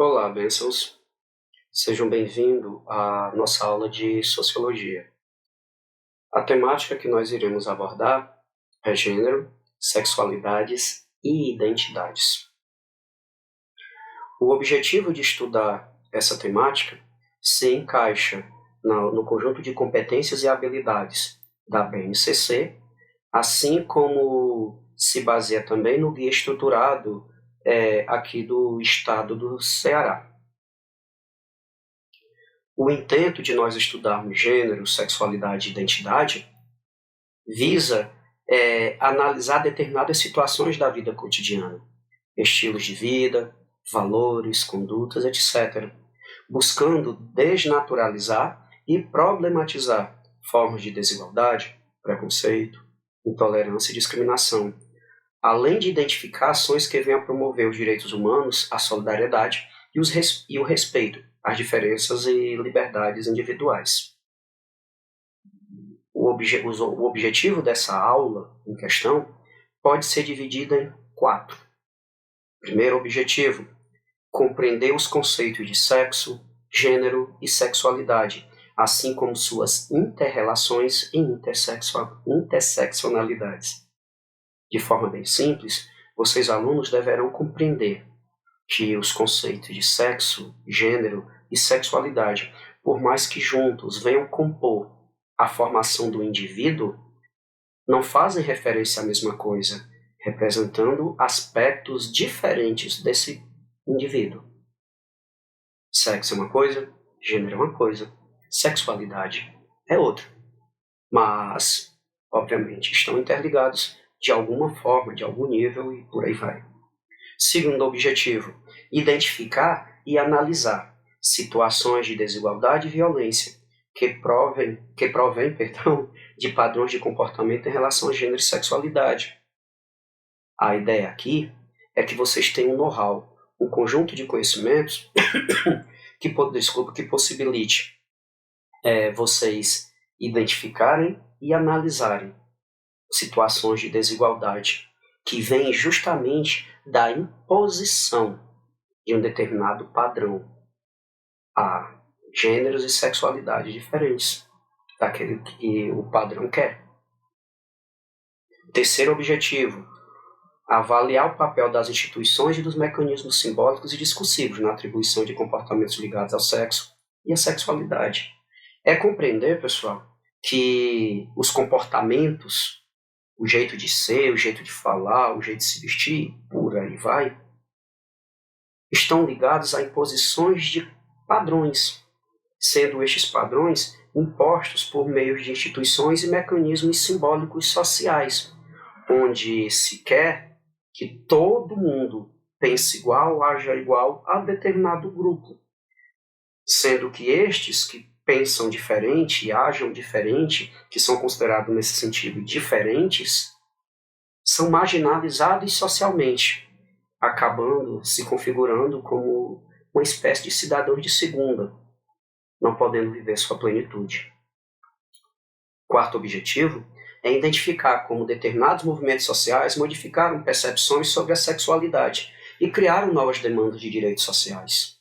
Olá, bênçãos. Sejam bem-vindos à nossa aula de Sociologia. A temática que nós iremos abordar é gênero, sexualidades e identidades. O objetivo de estudar essa temática se encaixa no conjunto de competências e habilidades da BNCC, assim como se baseia também no guia estruturado aqui do estado do Ceará. O intento de nós estudarmos gênero, sexualidade e identidade visa analisar determinadas situações da vida cotidiana, estilos de vida, valores, condutas, etc., buscando desnaturalizar e problematizar formas de desigualdade, preconceito, intolerância e discriminação, além de identificar ações que venham a promover os direitos humanos, a solidariedade e o respeito às diferenças e liberdades individuais. O objetivo dessa aula em questão pode ser dividido em 4. Primeiro objetivo, compreender os conceitos de sexo, gênero e sexualidade, assim como suas interrelações e interseccionalidades. De forma bem simples, vocês alunos deverão compreender que os conceitos de sexo, gênero e sexualidade, por mais que juntos venham compor a formação do indivíduo, não fazem referência à mesma coisa, representando aspectos diferentes desse indivíduo. Sexo é uma coisa, gênero é uma coisa, sexualidade é outra. Mas, obviamente, estão interligados de alguma forma, de algum nível e por aí vai. Segundo objetivo, identificar e analisar situações de desigualdade e violência que provém de padrões de comportamento em relação a gênero e sexualidade. A ideia aqui é que vocês tenham um know-how, um conjunto de conhecimentos que possibilite vocês identificarem e analisarem situações de desigualdade que vêm justamente da imposição de um determinado padrão a gêneros e sexualidades diferentes daquele que o padrão quer. Terceiro objetivo, avaliar o papel das instituições e dos mecanismos simbólicos e discursivos na atribuição de comportamentos ligados ao sexo e à sexualidade. É compreender, pessoal, que os comportamentos, o jeito de ser, o jeito de falar, o jeito de se vestir, por aí vai, estão ligados a imposições de padrões, sendo estes padrões impostos por meio de instituições e mecanismos simbólicos sociais, onde se quer que todo mundo pense igual, haja igual a determinado grupo, sendo que estes que pensam diferente e ajam diferente, que são considerados nesse sentido diferentes, são marginalizados socialmente, acabando se configurando como uma espécie de cidadãos de segunda, não podendo viver sua plenitude. Quarto objetivo é identificar como determinados movimentos sociais modificaram percepções sobre a sexualidade e criaram novas demandas de direitos sociais.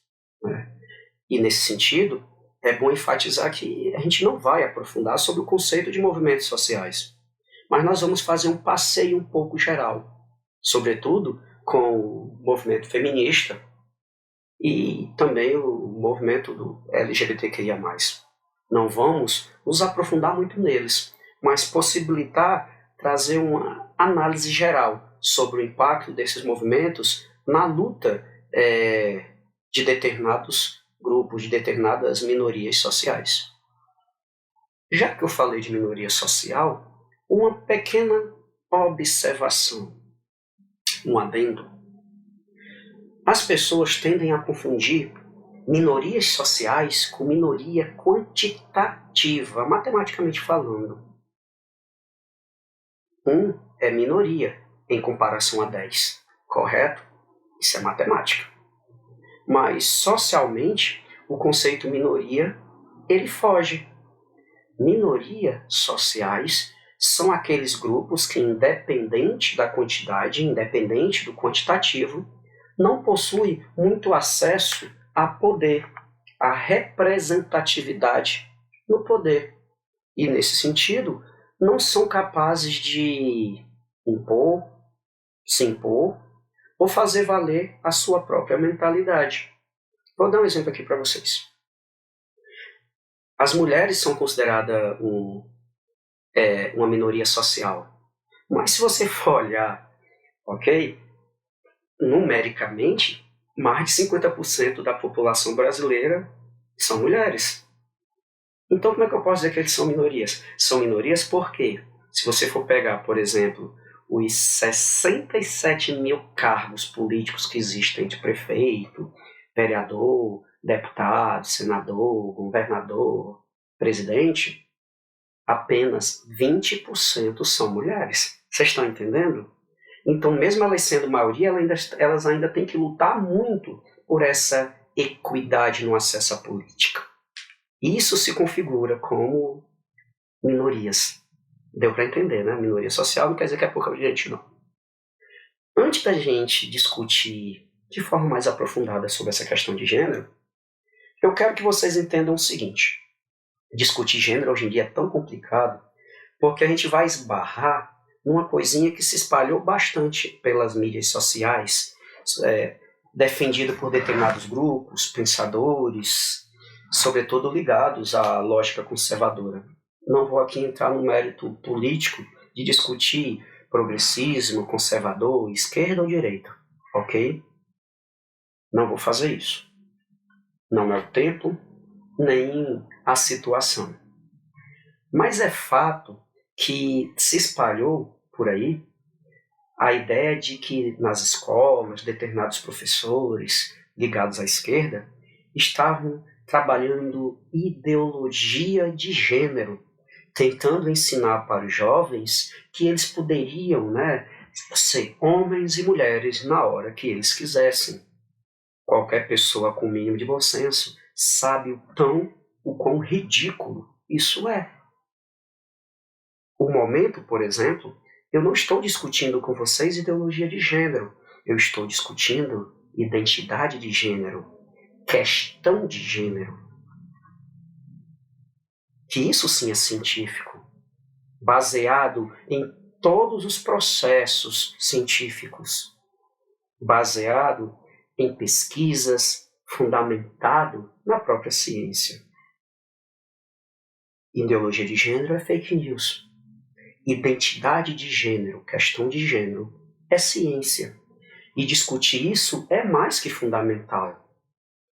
E, nesse sentido, é bom enfatizar que a gente não vai aprofundar sobre o conceito de movimentos sociais, mas nós vamos fazer um passeio um pouco geral, sobretudo com o movimento feminista e também o movimento do LGBTQIA+. Não vamos nos aprofundar muito neles, mas possibilitar trazer uma análise geral sobre o impacto desses movimentos na luta de determinados grupos, de determinadas minorias sociais. Já que eu falei de minoria social, uma pequena observação, um adendo. As pessoas tendem a confundir minorias sociais com minoria quantitativa, matematicamente falando. 1 é minoria em comparação a 10, correto? Isso é matemática. Mas, socialmente, o conceito minoria, ele foge. Minorias sociais são aqueles grupos que, independente da quantidade, independente do quantitativo, não possui muito acesso a poder, a representatividade no poder. E, nesse sentido, não são capazes de impor, se impor, ou fazer valer a sua própria mentalidade. Vou dar um exemplo aqui para vocês. As mulheres são consideradas uma minoria social. Mas se você for olhar, ok, numericamente, mais de 50% da população brasileira são mulheres. Então, como é que eu posso dizer que eles são minorias? São minorias porque, se você for pegar, por exemplo, os 67 mil cargos políticos que existem de prefeito, vereador, deputado, senador, governador, presidente, apenas 20% são mulheres. Vocês estão entendendo? Então, mesmo elas sendo maioria, elas ainda têm que lutar muito por essa equidade no acesso à política. Isso se configura como minorias. Deu para entender, né? Minoria social não quer dizer que é pouca gente, não. Antes da gente discutir de forma mais aprofundada sobre essa questão de gênero, eu quero que vocês entendam o seguinte. Discutir gênero hoje em dia é tão complicado porque a gente vai esbarrar numa coisinha que se espalhou bastante pelas mídias sociais, defendido por determinados grupos, pensadores, sobretudo ligados à lógica conservadora. Não vou aqui entrar no mérito político de discutir progressismo, conservador, esquerda ou direita, ok? Não vou fazer isso. Não é o tempo, nem a situação. Mas é fato que se espalhou por aí a ideia de que nas escolas determinados professores ligados à esquerda estavam trabalhando ideologia de gênero, tentando ensinar para os jovens que eles poderiam, ser homens e mulheres na hora que eles quisessem. Qualquer pessoa com o mínimo de bom senso sabe o quão ridículo isso é. O momento, por exemplo, eu não estou discutindo com vocês ideologia de gênero, eu estou discutindo identidade de gênero, questão de gênero. Que isso sim é científico, baseado em todos os processos científicos, baseado em pesquisas, fundamentado na própria ciência. Ideologia de gênero é fake news. Identidade de gênero, questão de gênero, é ciência. E discutir isso é mais que fundamental.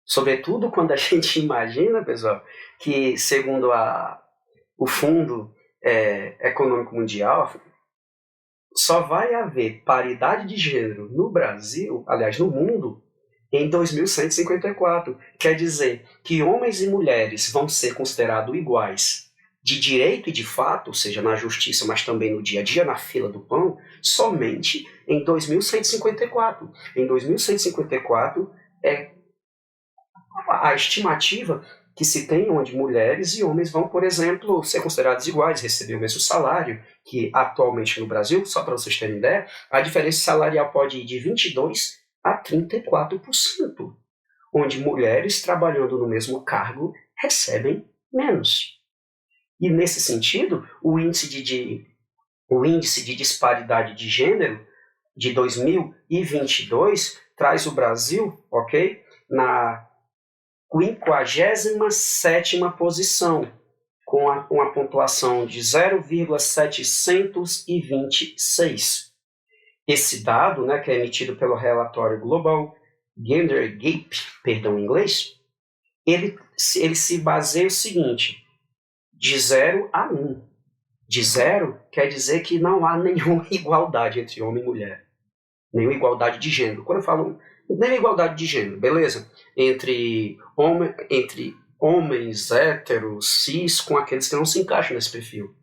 Sobretudo quando a gente imagina, pessoal, que segundo o Fundo Econômico Mundial, só vai haver paridade de gênero no Brasil, aliás, no mundo, em 2154. Quer dizer que homens e mulheres vão ser considerados iguais de direito e de fato, ou seja, na justiça, mas também no dia a dia, na fila do pão, somente em 2154. Em 2154 é a estimativa que se tem onde mulheres e homens vão, por exemplo, ser considerados iguais, receber o mesmo salário, que atualmente no Brasil, só para vocês terem ideia, a diferença salarial pode ir de 22% a 34%, onde mulheres trabalhando no mesmo cargo recebem menos. E, nesse sentido, o índice de disparidade de gênero de 2022 traz o Brasil, ok, na 57ª posição, com uma pontuação de 0,726. Esse dado, que é emitido pelo relatório Global Gender Gap, em inglês, ele se baseia no seguinte: de 0 a 1. De 0 quer dizer que não há nenhuma igualdade entre homem e mulher. Nenhuma igualdade de gênero. Quando eu falo nem igualdade de gênero, beleza? Entre homens héteros, cis, com aqueles que não se encaixam nesse perfil.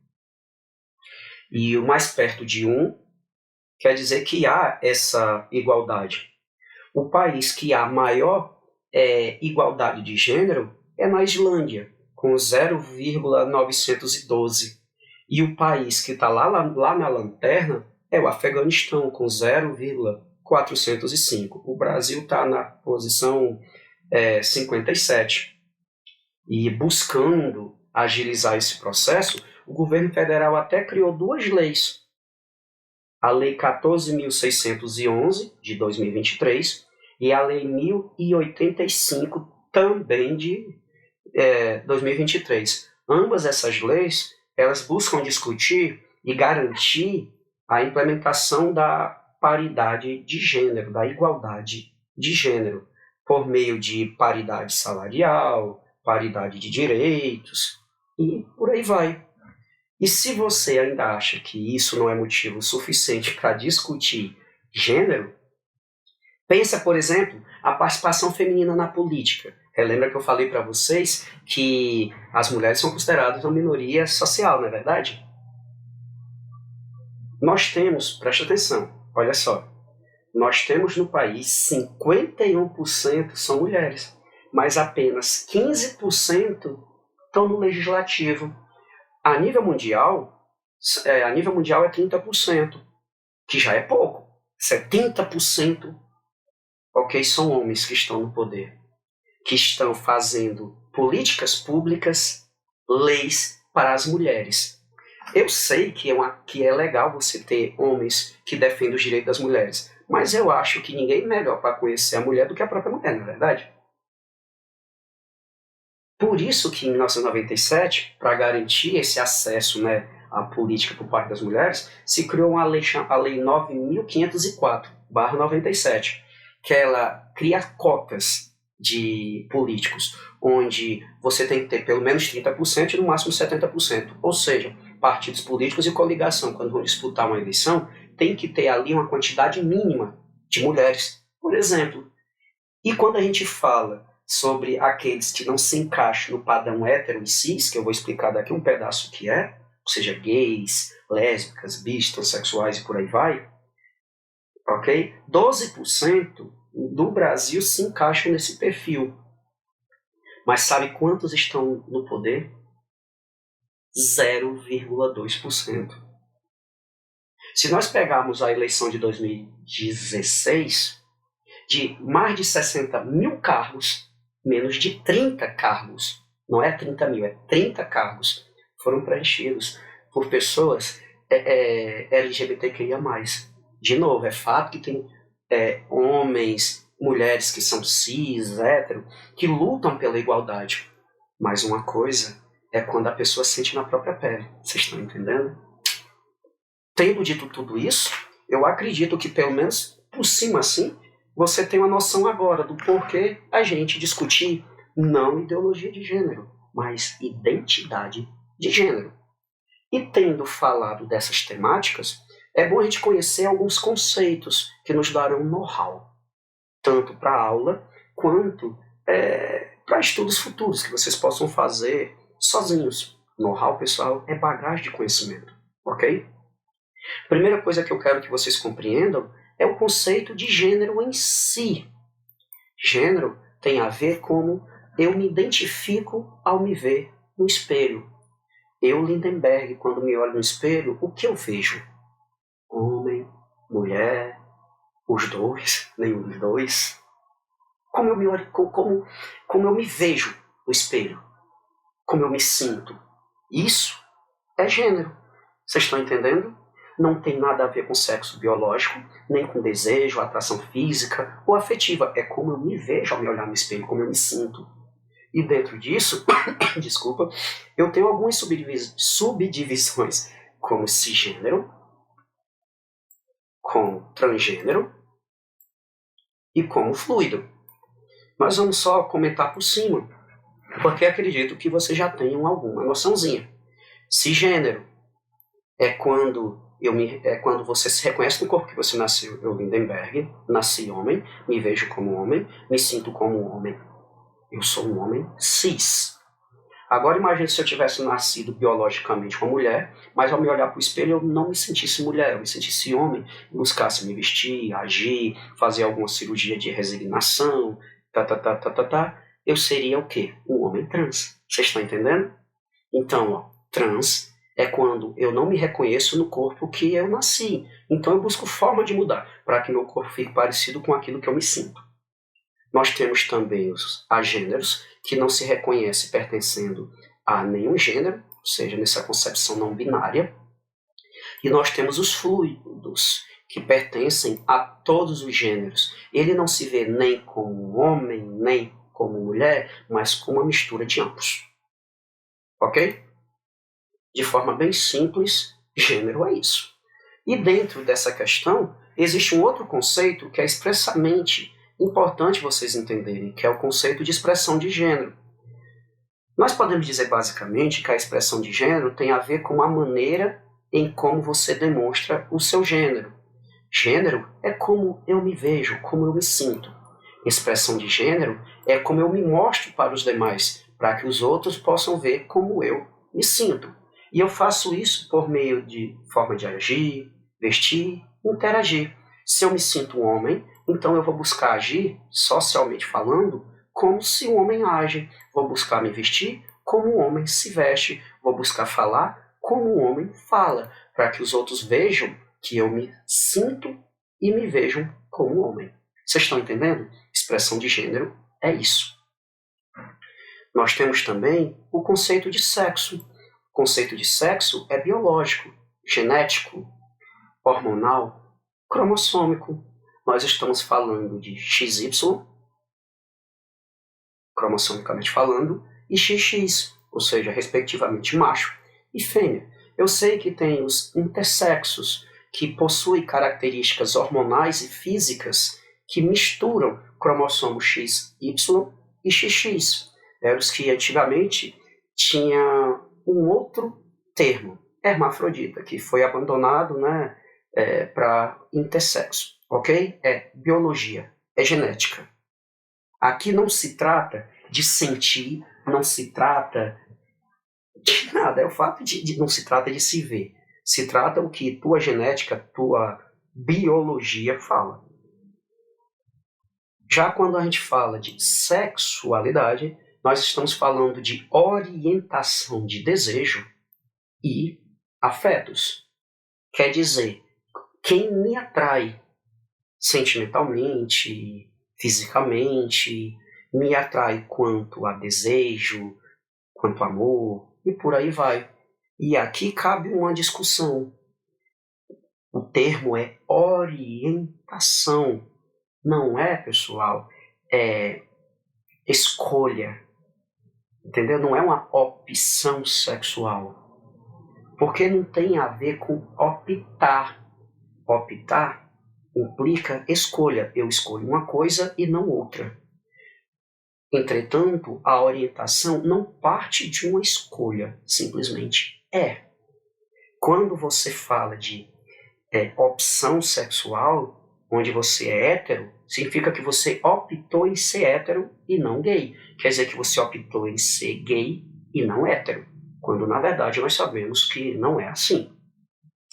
E o mais perto de 1 quer dizer que há essa igualdade. O país que há maior igualdade de gênero é na Islândia, com 0,912. E o país que está lá na lanterna é o Afeganistão, com 0,912. 405. O Brasil está na posição 57. E buscando agilizar esse processo, o governo federal até criou duas leis. A Lei 14.611, de 2023, e a Lei 1.085, também de 2023. Ambas essas leis, elas buscam discutir e garantir a implementação da paridade de gênero, da igualdade de gênero, por meio de paridade salarial, paridade de direitos, e por aí vai. E se você ainda acha que isso não é motivo suficiente para discutir gênero, pensa, por exemplo, a participação feminina na política. Lembra que eu falei para vocês que as mulheres são consideradas uma minoria social, não é verdade? Nós temos, presta atenção, olha só, nós temos no país 51% são mulheres, mas apenas 15% estão no legislativo. A nível mundial é 30%, que já é pouco. 70%, ok, são homens que estão no poder, que estão fazendo políticas públicas, leis para as mulheres. Eu sei que é legal você ter homens que defendem os direitos das mulheres, mas eu acho que ninguém é melhor para conhecer a mulher do que a própria mulher, não é verdade? Por isso que em 1997, para garantir esse acesso, né, à política por parte das mulheres, se criou a Lei 9.504/97, que ela cria cotas de políticos, onde você tem que ter pelo menos 30% e no máximo 70%. Ou seja, partidos políticos e coligação, quando vão disputar uma eleição, tem que ter ali uma quantidade mínima de mulheres, por exemplo. E quando a gente fala sobre aqueles que não se encaixam no padrão hétero e cis, que eu vou explicar daqui um pedaço que é, ou seja, gays, lésbicas, bis, transexuais e por aí vai, ok? 12% do Brasil se encaixam nesse perfil. Mas sabe quantos estão no poder? 0,2%. Se nós pegarmos a eleição de 2016, de mais de 60 mil cargos, menos de 30 cargos, não é 30 mil, é 30 cargos, foram preenchidos por pessoas LGBTQIA+. De novo, é fato que tem homens, mulheres que são cis, hétero, que lutam pela igualdade. Mas uma coisa é quando a pessoa sente na própria pele. Vocês estão entendendo? Tendo dito tudo isso, eu acredito que, pelo menos por cima assim, você tem uma noção agora do porquê a gente discutir não ideologia de gênero, mas identidade de gênero. E tendo falado dessas temáticas, é bom a gente conhecer alguns conceitos que nos darão know-how, tanto para a aula quanto para estudos futuros que vocês possam fazer sozinhos. Know-how, pessoal, é bagagem de conhecimento, ok? Primeira coisa que eu quero que vocês compreendam é o conceito de gênero em si. Gênero tem a ver com eu me identifico ao me ver no espelho. Eu, Lindenberg, quando me olho no espelho, o que eu vejo? Homem, mulher, os dois, nenhum dos dois. Como eu me olho, como eu me vejo no espelho? Como eu me sinto? Isso é gênero. Vocês estão entendendo? Não tem nada a ver com sexo biológico, nem com desejo, atração física ou afetiva. É como eu me vejo ao me olhar no espelho, como eu me sinto. E dentro disso, desculpa, eu tenho algumas subdivisões, como cisgênero, como transgênero e como fluido. Mas vamos só comentar por cima, porque acredito que vocês já tenham alguma noçãozinha. Cisgênero é quando você se reconhece no corpo que você nasceu. Eu, Lindenberg, nasci homem, me vejo como homem, me sinto como homem. Eu sou um homem cis. Agora imagine se eu tivesse nascido biologicamente uma mulher, mas ao me olhar para o espelho eu não me sentisse mulher, eu me sentisse homem, buscasse me vestir, agir, fazer alguma cirurgia de resignação, eu seria o quê? Um homem trans. Vocês estão entendendo? Então, trans É quando eu não me reconheço no corpo que eu nasci. Então eu busco forma de mudar, para que meu corpo fique parecido com aquilo que eu me sinto. Nós temos também os agêneros, que não se reconhece pertencendo a nenhum gênero, ou seja, nessa concepção não binária. E nós temos os fluidos, que pertencem a todos os gêneros. Ele não se vê nem como homem, nem como mulher, mas como uma mistura de ambos. Ok? De forma bem simples, gênero é isso. E dentro dessa questão, existe um outro conceito que é expressamente importante vocês entenderem, que é o conceito de expressão de gênero. Nós podemos dizer basicamente que a expressão de gênero tem a ver com a maneira em como você demonstra o seu gênero. Gênero é como eu me vejo, como eu me sinto. Expressão de gênero é como eu me mostro para os demais, para que os outros possam ver como eu me sinto. E eu faço isso por meio de forma de agir, vestir, interagir. Se eu me sinto um homem, então eu vou buscar agir, socialmente falando, como se um homem age. Vou buscar me vestir como um homem se veste. Vou buscar falar como um homem fala, para que os outros vejam que eu me sinto e me vejam como um homem. Vocês estão entendendo? Expressão de gênero é isso. Nós temos também o conceito de sexo. O conceito de sexo é biológico, genético, hormonal, cromossômico. Nós estamos falando de XY, cromossomicamente falando, e XX, ou seja, respectivamente macho e fêmea. Eu sei que tem os intersexos, que possuem características hormonais e físicas que misturam cromossomos XY e XX. Eram os que antigamente tinha um outro termo, hermafrodita, que foi abandonado, né, para intersexo, ok? É biologia, é genética. Aqui não se trata de sentir, não se trata de nada, é o fato de não se trata de se ver. Se trata o que tua genética, tua biologia fala. Já quando a gente fala de sexualidade, nós estamos falando de orientação de desejo e afetos. Quer dizer, quem me atrai sentimentalmente, fisicamente, me atrai quanto a desejo, quanto a amor, e por aí vai. E aqui cabe uma discussão. O termo é orientação. Não é, pessoal, é escolha. Entendeu? Não é uma opção sexual. Porque não tem a ver com optar. Optar implica escolha. Eu escolho uma coisa e não outra. Entretanto, a orientação não parte de uma escolha, simplesmente é. Quando você fala de opção sexual, onde você é hétero, significa que você optou em ser hétero e não gay. Quer dizer que você optou em ser gay e não hétero, quando na verdade nós sabemos que não é assim.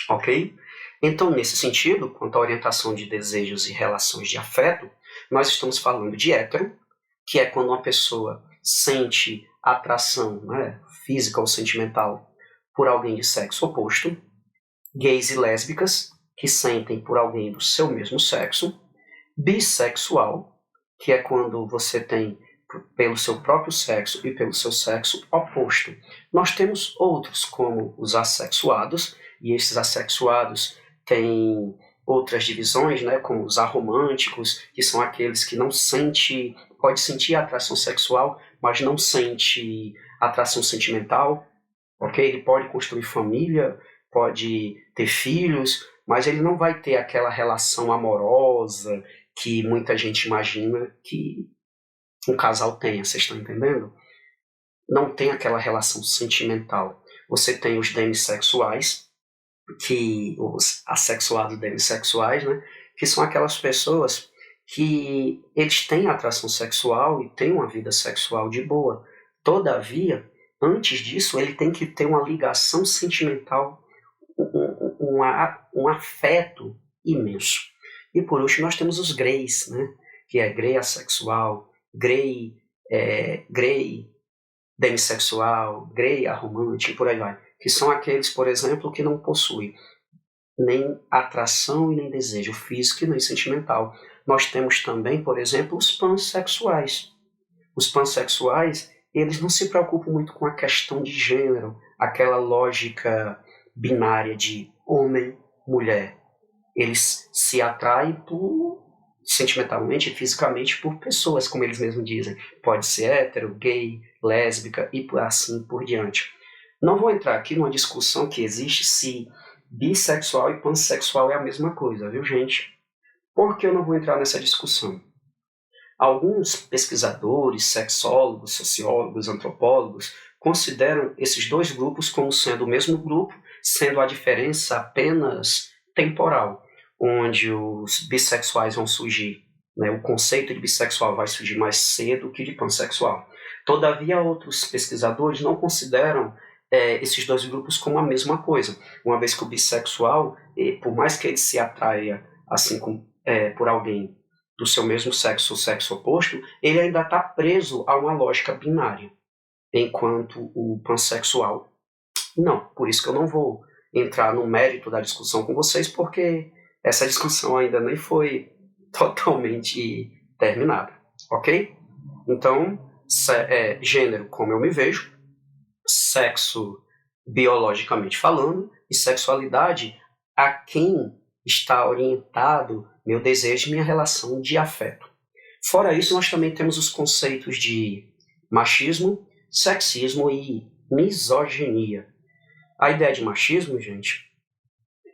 Ok? Então, nesse sentido, quanto à orientação de desejos e relações de afeto, nós estamos falando de hétero, que é quando uma pessoa sente atração, né, física ou sentimental por alguém de sexo oposto, gays e lésbicas, que sentem por alguém do seu mesmo sexo, bissexual, que é quando você tem pelo seu próprio sexo e pelo seu sexo oposto. Nós temos outros, como os assexuados, e esses assexuados têm outras divisões, né, como os aromânticos, que são aqueles que não sente, pode sentir atração sexual, mas não sente atração sentimental, ok? Ele pode construir família, pode ter filhos, mas ele não vai ter aquela relação amorosa que muita gente imagina que um casal tenha, vocês estão entendendo? Não tem aquela relação sentimental. Você tem os demissexuais, os assexuados demissexuais, né, que são aquelas pessoas que eles têm atração sexual e têm uma vida sexual de boa. Todavia, antes disso, ele tem que ter uma ligação sentimental, um afeto imenso. E por último, nós temos os greys, né, que é grey assexual, grey demissexual, grey aromântico, por aí vai. que são aqueles, por exemplo, que não possuem nem atração e nem desejo físico e nem sentimental. Nós temos também, por exemplo, os pansexuais. Os pansexuais, eles não se preocupam muito com a questão de gênero, aquela lógica binária de homem, mulher. Eles se atraem sentimentalmente e fisicamente por pessoas, como eles mesmos dizem. Pode ser hétero, gay, lésbica e assim por diante. Não vou entrar aqui numa discussão que existe se bissexual e pansexual é a mesma coisa, viu, gente? Por que eu não vou entrar nessa discussão? Alguns pesquisadores, sexólogos, sociólogos, antropólogos consideram esses dois grupos como sendo o mesmo grupo, sendo a diferença apenas temporal, onde os bissexuais vão surgir, né, o conceito de bissexual vai surgir mais cedo que de pansexual. Todavia, outros pesquisadores não consideram esses dois grupos como a mesma coisa, uma vez que o bissexual, por mais que ele se atraia assim por alguém do seu mesmo sexo ou sexo oposto, ele ainda está preso a uma lógica binária, enquanto o pansexual não. Por isso que eu não vou entrar no mérito da discussão com vocês, porque essa discussão ainda nem foi totalmente terminada, ok? Então, gênero, como eu me vejo, sexo biologicamente falando, e sexualidade a quem está orientado meu desejo e minha relação de afeto. Fora isso, nós também temos os conceitos de machismo, sexismo e misoginia. A ideia de machismo, gente,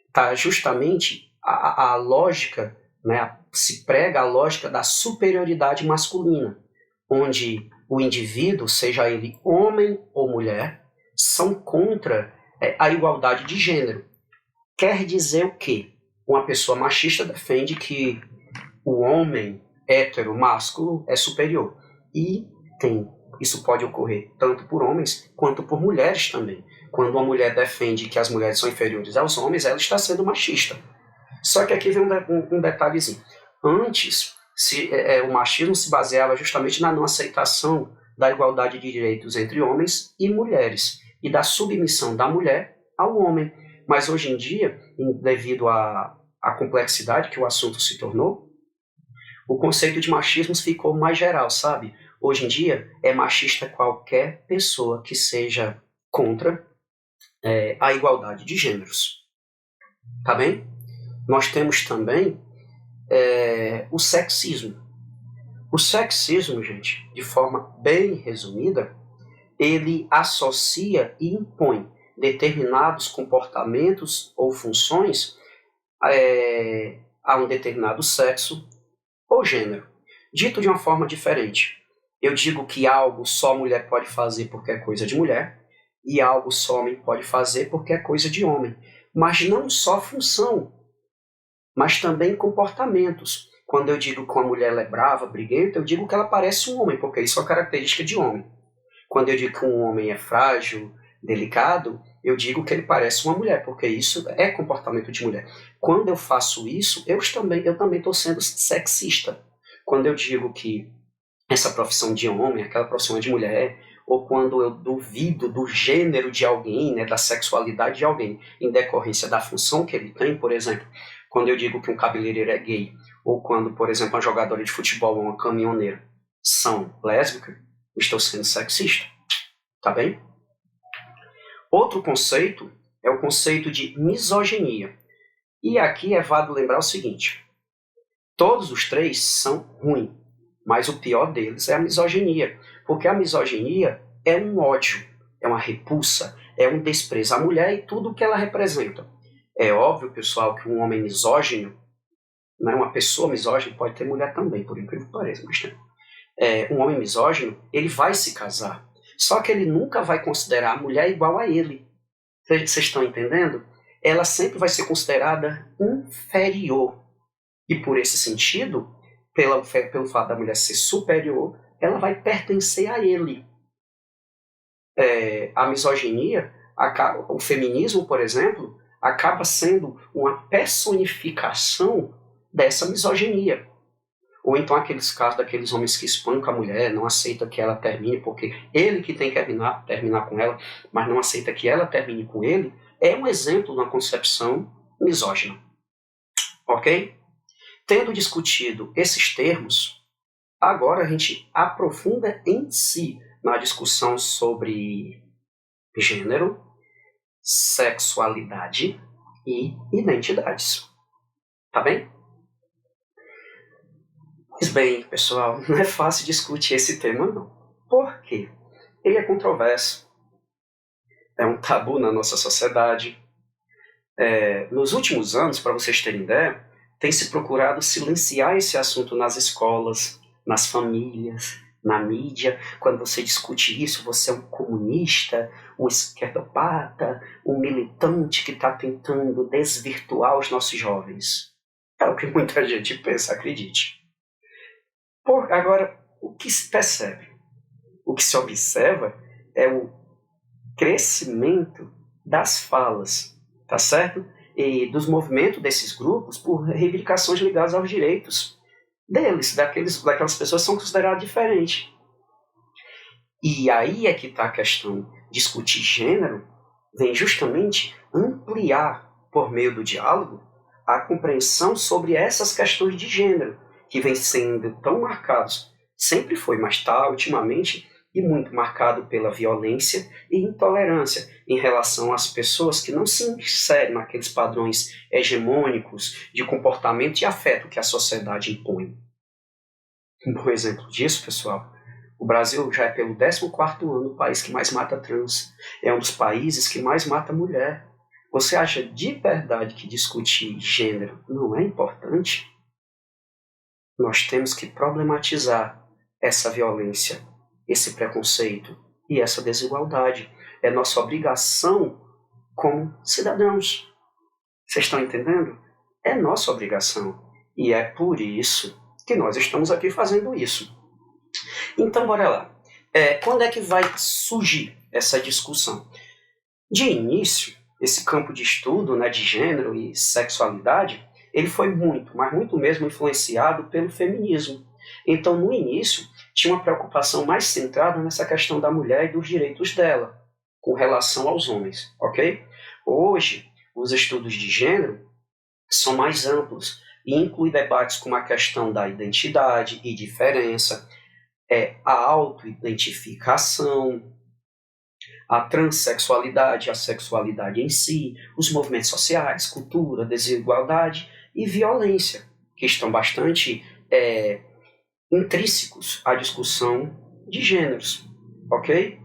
está justamente a lógica, né, se prega a lógica da superioridade masculina, onde o indivíduo, seja ele homem ou mulher, são contra a igualdade de gênero. Quer dizer o quê? Uma pessoa machista defende que o homem hétero másculo é superior. E isso pode ocorrer tanto por homens quanto por mulheres também. Quando uma mulher defende que as mulheres são inferiores aos homens, ela está sendo machista. Só que aqui vem um detalhezinho. Antes, o machismo se baseava justamente na não aceitação da igualdade de direitos entre homens e mulheres e da submissão da mulher ao homem. Mas hoje em dia, devido à complexidade que o assunto se tornou, o conceito de machismo ficou mais geral, sabe? Hoje em dia, é machista qualquer pessoa que seja contra a igualdade de gêneros. Tá bem? Nós temos também o sexismo. O sexismo, gente, de forma bem resumida, ele associa e impõe determinados comportamentos ou funções a um determinado sexo ou gênero. Dito de uma forma diferente, eu digo que algo só mulher pode fazer porque é coisa de mulher, e algo só homem pode fazer porque é coisa de homem. Mas não só função, mas também comportamentos. Quando eu digo que uma mulher é brava, briguenta, eu digo que ela parece um homem, porque isso é uma característica de homem. Quando eu digo que um homem é frágil, delicado, eu digo que ele parece uma mulher, porque isso é comportamento de mulher. Quando eu faço isso, eu também estou sendo sexista. Quando eu digo que essa profissão de homem, aquela profissão de mulher, ou quando eu duvido do gênero de alguém, né, da sexualidade de alguém, em decorrência da função que ele tem, por exemplo, quando eu digo que um cabeleireiro é gay, ou quando, por exemplo, uma jogadora de futebol ou uma caminhoneira são lésbicas, estou sendo sexista. Tá bem? Outro conceito é o conceito de misoginia. E aqui é válido lembrar o seguinte: todos os três são ruins, mas o pior deles é a misoginia, porque a misoginia é um ódio, é uma repulsa, é um desprezo à mulher e tudo o que ela representa. É óbvio, pessoal, que um homem misógino, né, uma pessoa misógina, pode ter mulher também, por incrível que pareça, mas tem. Um homem misógino, ele vai se casar, só que ele nunca vai considerar a mulher igual a ele. Vocês estão entendendo? Ela sempre vai ser considerada inferior. E por esse sentido, pelo fato da mulher ser superior, ela vai pertencer a ele. A misoginia, o feminismo, por exemplo, acaba sendo uma personificação dessa misoginia. Ou então aqueles casos daqueles homens que espancam a mulher, não aceita que ela termine, porque ele que tem que terminar com ela, mas não aceita que ela termine com ele, é um exemplo de uma concepção misógina. Ok? Tendo discutido esses termos, agora a gente aprofunda em si na discussão sobre gênero, sexualidade e identidades. Tá bem? Pois bem, pessoal, não é fácil discutir esse tema, não. Por quê? Ele é controverso. É um tabu na nossa sociedade. Nos últimos anos, para vocês terem ideia, tem se procurado silenciar esse assunto nas escolas, nas famílias, na mídia. Quando você discute isso, você é um comunista, um esquerdopata, um militante que está tentando desvirtuar os nossos jovens. É o que muita gente pensa, acredite. Agora, o que se percebe, o que se observa é o crescimento das falas, tá certo? E dos movimentos desses grupos por reivindicações ligadas aos direitos deles, daquelas pessoas que são consideradas diferentes. E aí é que está a questão. Discutir gênero vem justamente ampliar, por meio do diálogo, a compreensão sobre essas questões de gênero, que vem sendo tão marcados, sempre foi, mas está ultimamente, e muito marcado pela violência e intolerância em relação às pessoas que não se inserem naqueles padrões hegemônicos de comportamento e afeto que a sociedade impõe. Um bom exemplo disso, pessoal, o Brasil já é pelo 14º ano o país que mais mata trans. É um dos países que mais mata mulher. Você acha de verdade que discutir gênero não é importante? Nós temos que problematizar essa violência, esse preconceito e essa desigualdade. É nossa obrigação como cidadãos. Vocês estão entendendo? É nossa obrigação. E é por isso que nós estamos aqui fazendo isso. Então, bora lá. Quando é que vai surgir essa discussão? De início, esse campo de estudo, né, de gênero e sexualidade, ele foi muito, mas muito mesmo influenciado pelo feminismo. Então, no início, tinha uma preocupação mais centrada nessa questão da mulher e dos direitos dela, com relação aos homens, ok? Hoje, os estudos de gênero são mais amplos e incluem debates como a questão da identidade e diferença, a autoidentificação, a transexualidade, a sexualidade em si, os movimentos sociais, cultura, desigualdade e violência, que estão bastante intrínsecos à discussão de gêneros, ok?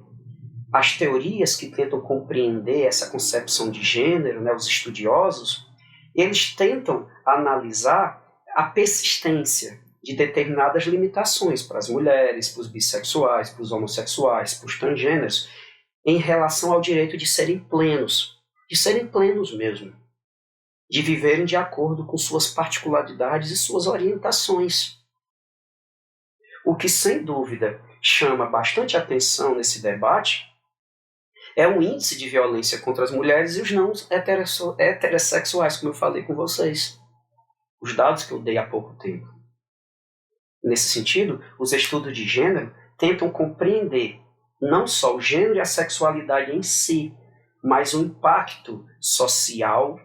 As teorias que tentam compreender essa concepção de gênero, né, os estudiosos, eles tentam analisar a persistência de determinadas limitações para as mulheres, para os bissexuais, para os homossexuais, para os transgêneros, em relação ao direito de serem plenos mesmo, de viverem de acordo com suas particularidades e suas orientações. O que, sem dúvida, chama bastante atenção nesse debate é o índice de violência contra as mulheres e os não heterossexuais, como eu falei com vocês. Os dados que eu dei há pouco tempo. Nesse sentido, os estudos de gênero tentam compreender não só o gênero e a sexualidade em si, mas o impacto social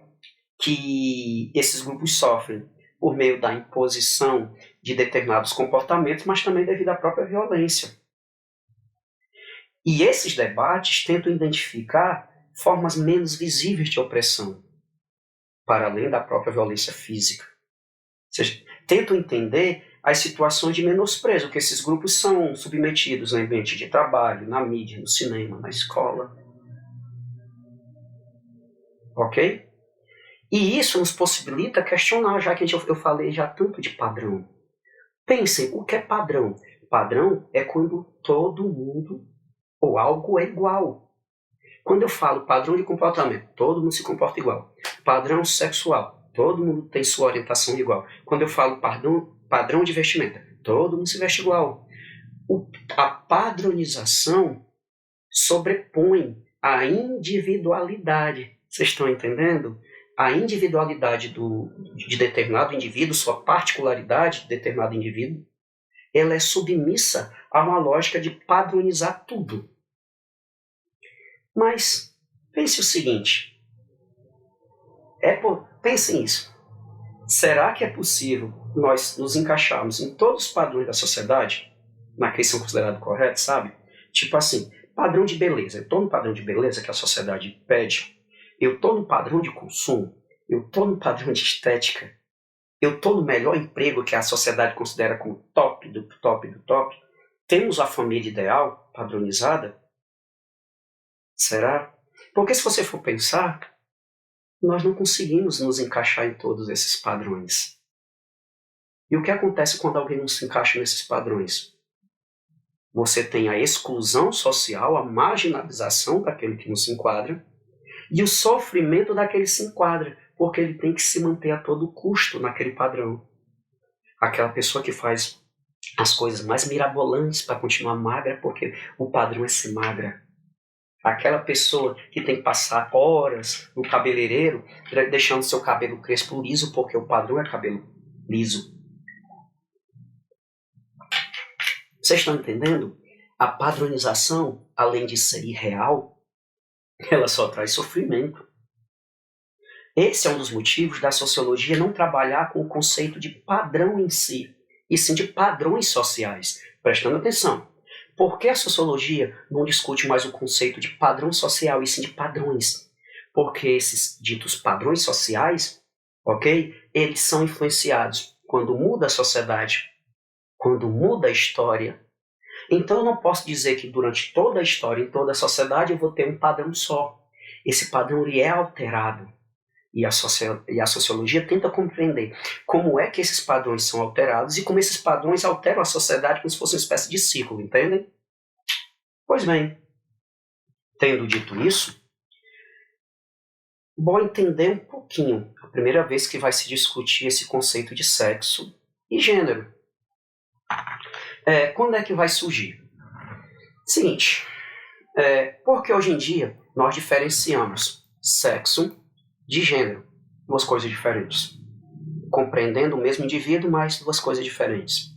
que esses grupos sofrem por meio da imposição de determinados comportamentos, mas também devido à própria violência. E esses debates tentam identificar formas menos visíveis de opressão, para além da própria violência física. Ou seja, tentam entender as situações de menosprezo que esses grupos são submetidos no ambiente de trabalho, na mídia, no cinema, na escola. Ok? E isso nos possibilita questionar, já que eu falei já tanto de padrão. Pensem, o que é padrão? Padrão é quando todo mundo ou algo é igual. Quando eu falo padrão de comportamento, todo mundo se comporta igual. Padrão sexual, todo mundo tem sua orientação igual. Quando eu falo padrão de vestimenta, todo mundo se veste igual. A padronização sobrepõe a individualidade. Vocês estão entendendo? a individualidade de determinado indivíduo, sua particularidade de determinado indivíduo, ela é submissa a uma lógica de padronizar tudo. Mas pense o seguinte, pense nisso. Será que é possível nós nos encaixarmos em todos os padrões da sociedade, naqueles que são considerados corretos, sabe? Tipo assim, padrão de beleza. Eu estou no padrão de beleza que a sociedade pede. Eu estou no padrão de consumo. Eu estou no padrão de estética. Eu estou no melhor emprego que a sociedade considera como top do top do top. Temos a família ideal, padronizada? Será? Porque se você for pensar, nós não conseguimos nos encaixar em todos esses padrões. E o que acontece quando alguém não se encaixa nesses padrões? Você tem a exclusão social, a marginalização daquele que não se enquadra, e o sofrimento daquele que se enquadra, porque ele tem que se manter a todo custo naquele padrão. Aquela pessoa que faz as coisas mais mirabolantes para continuar magra, porque o padrão é ser magra. Aquela pessoa que tem que passar horas no cabeleireiro, deixando seu cabelo crespo liso, porque o padrão é cabelo liso. Vocês estão entendendo? A padronização, além de ser irreal, ela só traz sofrimento. Esse é um dos motivos da sociologia não trabalhar com o conceito de padrão em si, e sim de padrões sociais. Prestando atenção. Por que a sociologia não discute mais o conceito de padrão social, e sim de padrões? Porque esses ditos padrões sociais, ok? Eles são influenciados quando muda a sociedade, quando muda a história. Então eu não posso dizer que durante toda a história, em toda a sociedade, eu vou ter um padrão só. Esse padrão ele é alterado. E a sociologia tenta compreender como é que esses padrões são alterados e como esses padrões alteram a sociedade como se fosse uma espécie de ciclo, entendem? Pois bem, tendo dito isso, bom entender um pouquinho a primeira vez que vai se discutir esse conceito de sexo e gênero. Quando é que vai surgir? Seguinte, porque hoje em dia nós diferenciamos sexo de gênero, duas coisas diferentes. Compreendendo o mesmo indivíduo, mas duas coisas diferentes.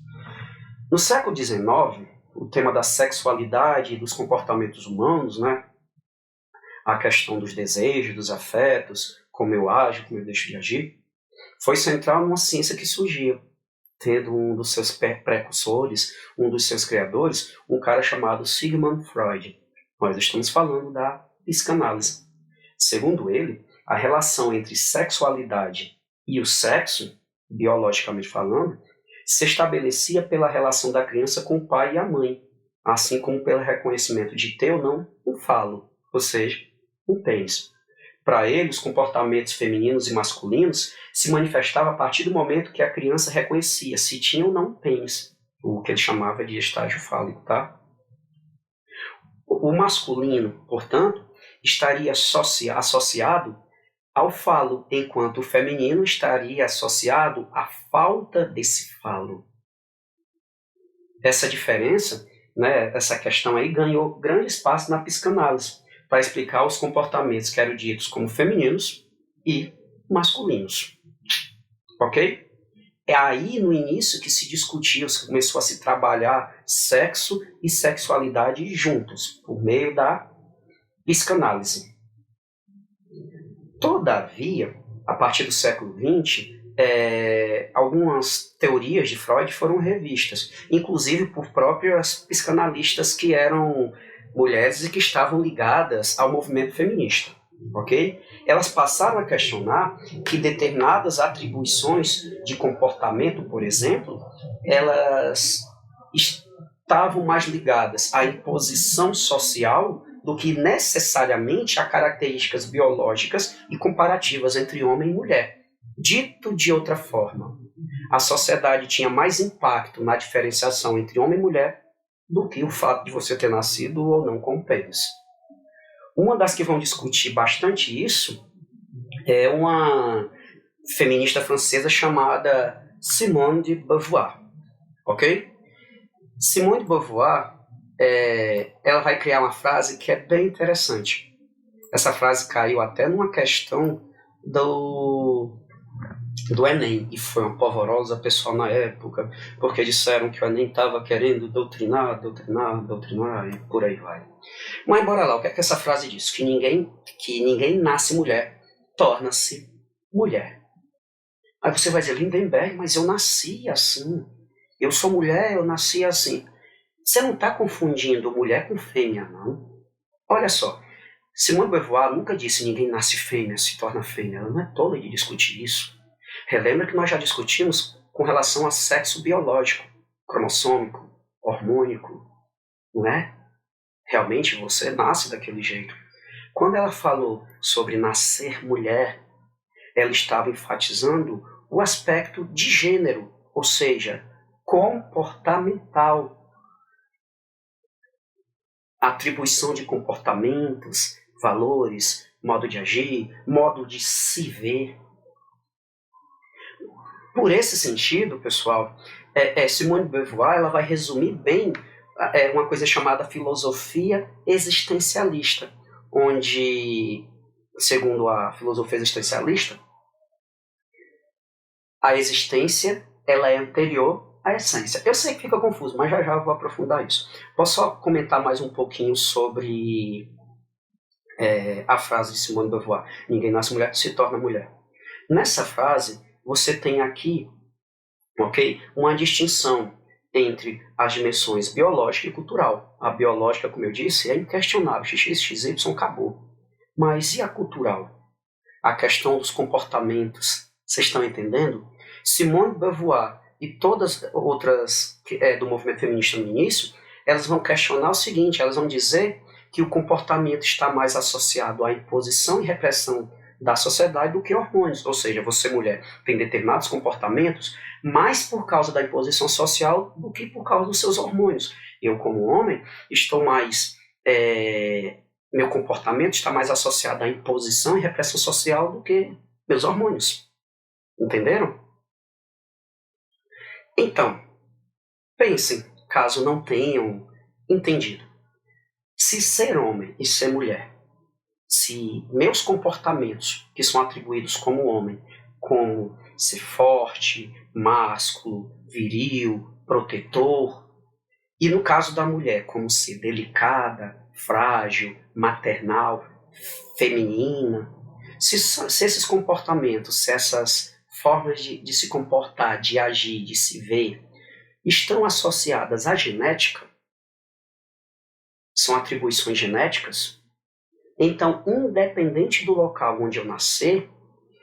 No século XIX, o tema da sexualidade e dos comportamentos humanos, né? A questão dos desejos, dos afetos, como eu ajo, como eu deixo de agir, foi central numa ciência que surgiu, tendo um dos seus precursores, um dos seus criadores, um cara chamado Sigmund Freud. Nós estamos falando da psicanálise. Segundo ele, a relação entre sexualidade e o sexo, biologicamente falando, se estabelecia pela relação da criança com o pai e a mãe, assim como pelo reconhecimento de ter ou não um falo, ou seja, um pênis. Para ele, os comportamentos femininos e masculinos se manifestavam a partir do momento que a criança reconhecia se tinha ou não um pênis, o que ele chamava de estágio fálico, tá? O masculino, portanto, estaria associado ao falo, enquanto o feminino estaria associado à falta desse falo. Essa diferença, né, essa questão aí ganhou grande espaço na psicanálise para explicar os comportamentos que eram ditos como femininos e masculinos. Ok? É aí no início que se discutiu, começou a se trabalhar sexo e sexualidade juntos, por meio da psicanálise. Todavia, a partir do século XX, algumas teorias de Freud foram revistas, inclusive por próprias psicanalistas que eram mulheres e que estavam ligadas ao movimento feminista. Okay? Elas passaram a questionar que determinadas atribuições de comportamento, por exemplo, elas estavam mais ligadas à imposição social do que necessariamente a características biológicas e comparativas entre homem e mulher. Dito de outra forma, a sociedade tinha mais impacto na diferenciação entre homem e mulher do que o fato de você ter nascido ou não com pênis. Uma das que vão discutir bastante isso é uma feminista francesa chamada Simone de Beauvoir. Ok? Simone de Beauvoir ela vai criar uma frase que é bem interessante. Essa frase caiu até numa questão do Enem, e foi uma polvorosa pessoal na época, porque disseram que o Enem estava querendo doutrinar, e por aí vai. Mas bora lá, o que é que essa frase diz? Que ninguém nasce mulher, torna-se mulher. Aí você vai dizer, Lindenberg, mas eu nasci assim. Eu sou mulher, eu nasci assim. Você não está confundindo mulher com fêmea, não. Olha só, Simone de Beauvoir nunca disse ninguém nasce fêmea, se torna fêmea. Ela não é tola de discutir isso. Relembra que nós já discutimos com relação a sexo biológico, cromossômico, hormônico, não é? Realmente você nasce daquele jeito. Quando ela falou sobre nascer mulher, ela estava enfatizando o aspecto de gênero, ou seja, comportamental. Atribuição de comportamentos, valores, modo de agir, modo de se ver. Por esse sentido, pessoal, Simone de Beauvoir ela vai resumir bem uma coisa chamada filosofia existencialista, onde, segundo a filosofia existencialista, a existência ela é anterior à essência. Eu sei que fica confuso, mas já eu vou aprofundar isso. Posso só comentar mais um pouquinho sobre a frase de Simone de Beauvoir: ninguém nasce mulher, se torna mulher. Nessa frase, você tem aqui, uma distinção entre as dimensões biológica e cultural. A biológica, como eu disse, é inquestionável, x, xy, acabou. Mas e a cultural? A questão dos comportamentos, vocês estão entendendo? Simone de Beauvoir e todas outras do movimento feminista no início, elas vão questionar o seguinte, elas vão dizer que o comportamento está mais associado à imposição e repressão da sociedade do que hormônios. Ou seja, você, mulher, tem determinados comportamentos mais por causa da imposição social do que por causa dos seus hormônios. Eu, como homem, estou mais... meu comportamento está mais associado à imposição e repressão social do que meus hormônios. Entenderam? Então, pensem, caso não tenham entendido. Se ser homem e ser mulher, se meus comportamentos, que são atribuídos como homem, como ser forte, másculo, viril, protetor, e no caso da mulher, como ser delicada, frágil, maternal, feminina, se esses comportamentos, se essas formas de se comportar, de agir, de se ver, estão associadas à genética, são atribuições genéticas, então, independente do local onde eu nascer,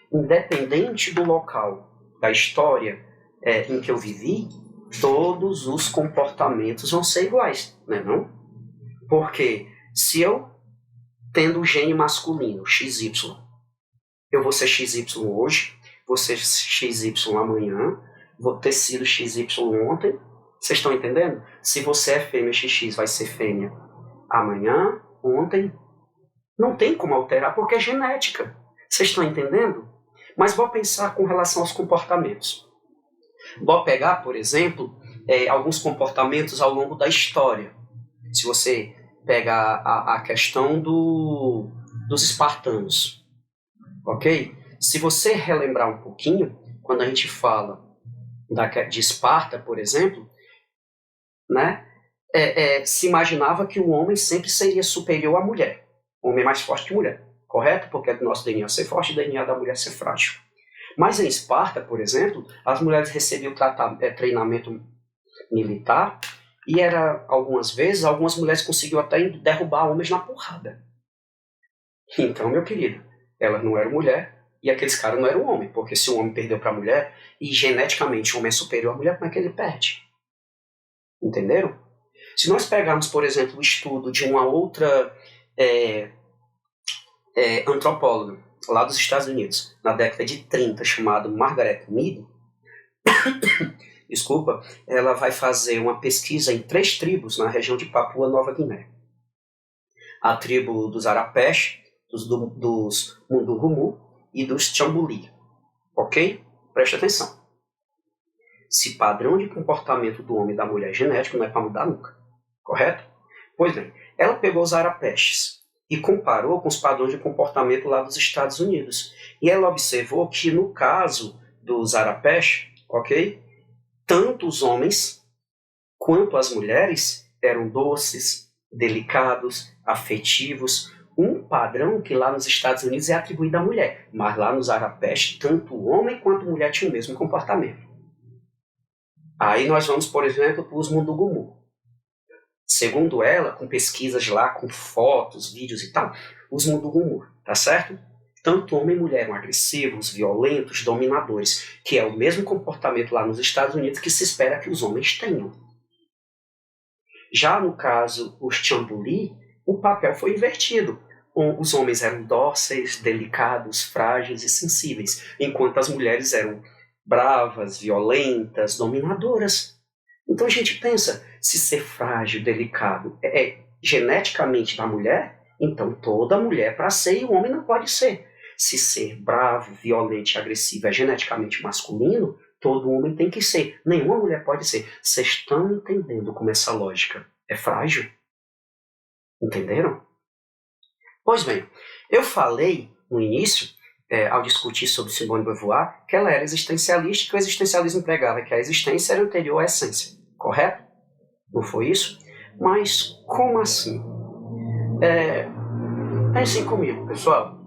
independente do local da história em que eu vivi, todos os comportamentos vão ser iguais, não é não? Porque se eu, tendo o gene masculino, XY, eu vou ser XY hoje, vou ser XY amanhã, vou ter sido XY ontem, vocês estão entendendo? Se você é fêmea, XX vai ser fêmea amanhã, ontem, não tem como alterar porque é genética. Vocês estão entendendo? Mas vou pensar com relação aos comportamentos. Vou pegar, por exemplo, alguns comportamentos ao longo da história. Se você pega a questão dos espartanos, ok? Se você relembrar um pouquinho, quando a gente fala de Esparta, por exemplo, né, se imaginava que o homem sempre seria superior à mulher. O homem é mais forte que a mulher, correto? Porque é do nosso DNA ser forte e o DNA da mulher ser frágil. Mas em Esparta, por exemplo, as mulheres recebiam treinamento militar e algumas vezes, algumas mulheres conseguiam até derrubar homens na porrada. Então, meu querido, elas não eram mulher e aqueles caras não eram homem, porque se o homem perdeu para a mulher e geneticamente o homem é superior à mulher, como é que ele perde? Entenderam? Se nós pegarmos, por exemplo, o estudo de uma outra antropóloga lá dos Estados Unidos, na década de 30, chamada Margaret Mead, desculpa, ela vai fazer uma pesquisa em 3 tribos na região de Papua Nova Guiné. A tribo dos Arapesh, dos Mundurumu e dos Chambuli. Ok? Preste atenção. Se padrão de comportamento do homem e da mulher é genético, não é para mudar nunca. Correto? Pois bem, ela pegou os Arapeshes e comparou com os padrões de comportamento lá dos Estados Unidos. E ela observou que no caso do Zarapesh, ok, tanto os homens quanto as mulheres eram doces, delicados, afetivos, um padrão que lá nos Estados Unidos é atribuído à mulher, mas lá no Zarapesh, tanto o homem quanto a mulher tinham o mesmo comportamento. Aí nós vamos, por exemplo, para os Mundugumu. Segundo ela, com pesquisas lá, com fotos, vídeos e tal, os Mundugumu, tá certo? Tanto homem e mulher eram agressivos, violentos, dominadores, que é o mesmo comportamento lá nos Estados Unidos que se espera que os homens tenham. Já no caso, os Chambuli, o papel foi invertido. Os homens eram dóceis, delicados, frágeis e sensíveis, enquanto as mulheres eram bravas, violentas, dominadoras. Então a gente pensa, se ser frágil, delicado é geneticamente da mulher, então toda mulher para ser e o homem não pode ser. Se ser bravo, violento e agressivo é geneticamente masculino, todo homem tem que ser. Nenhuma mulher pode ser. Vocês estão entendendo como essa lógica é frágil? Entenderam? Pois bem, eu falei no início, ao discutir sobre Simone de Beauvoir, que ela era existencialista e que o existencialismo pregava que a existência era anterior à essência. Correto? Não foi isso? Mas como assim? Pensem comigo, pessoal.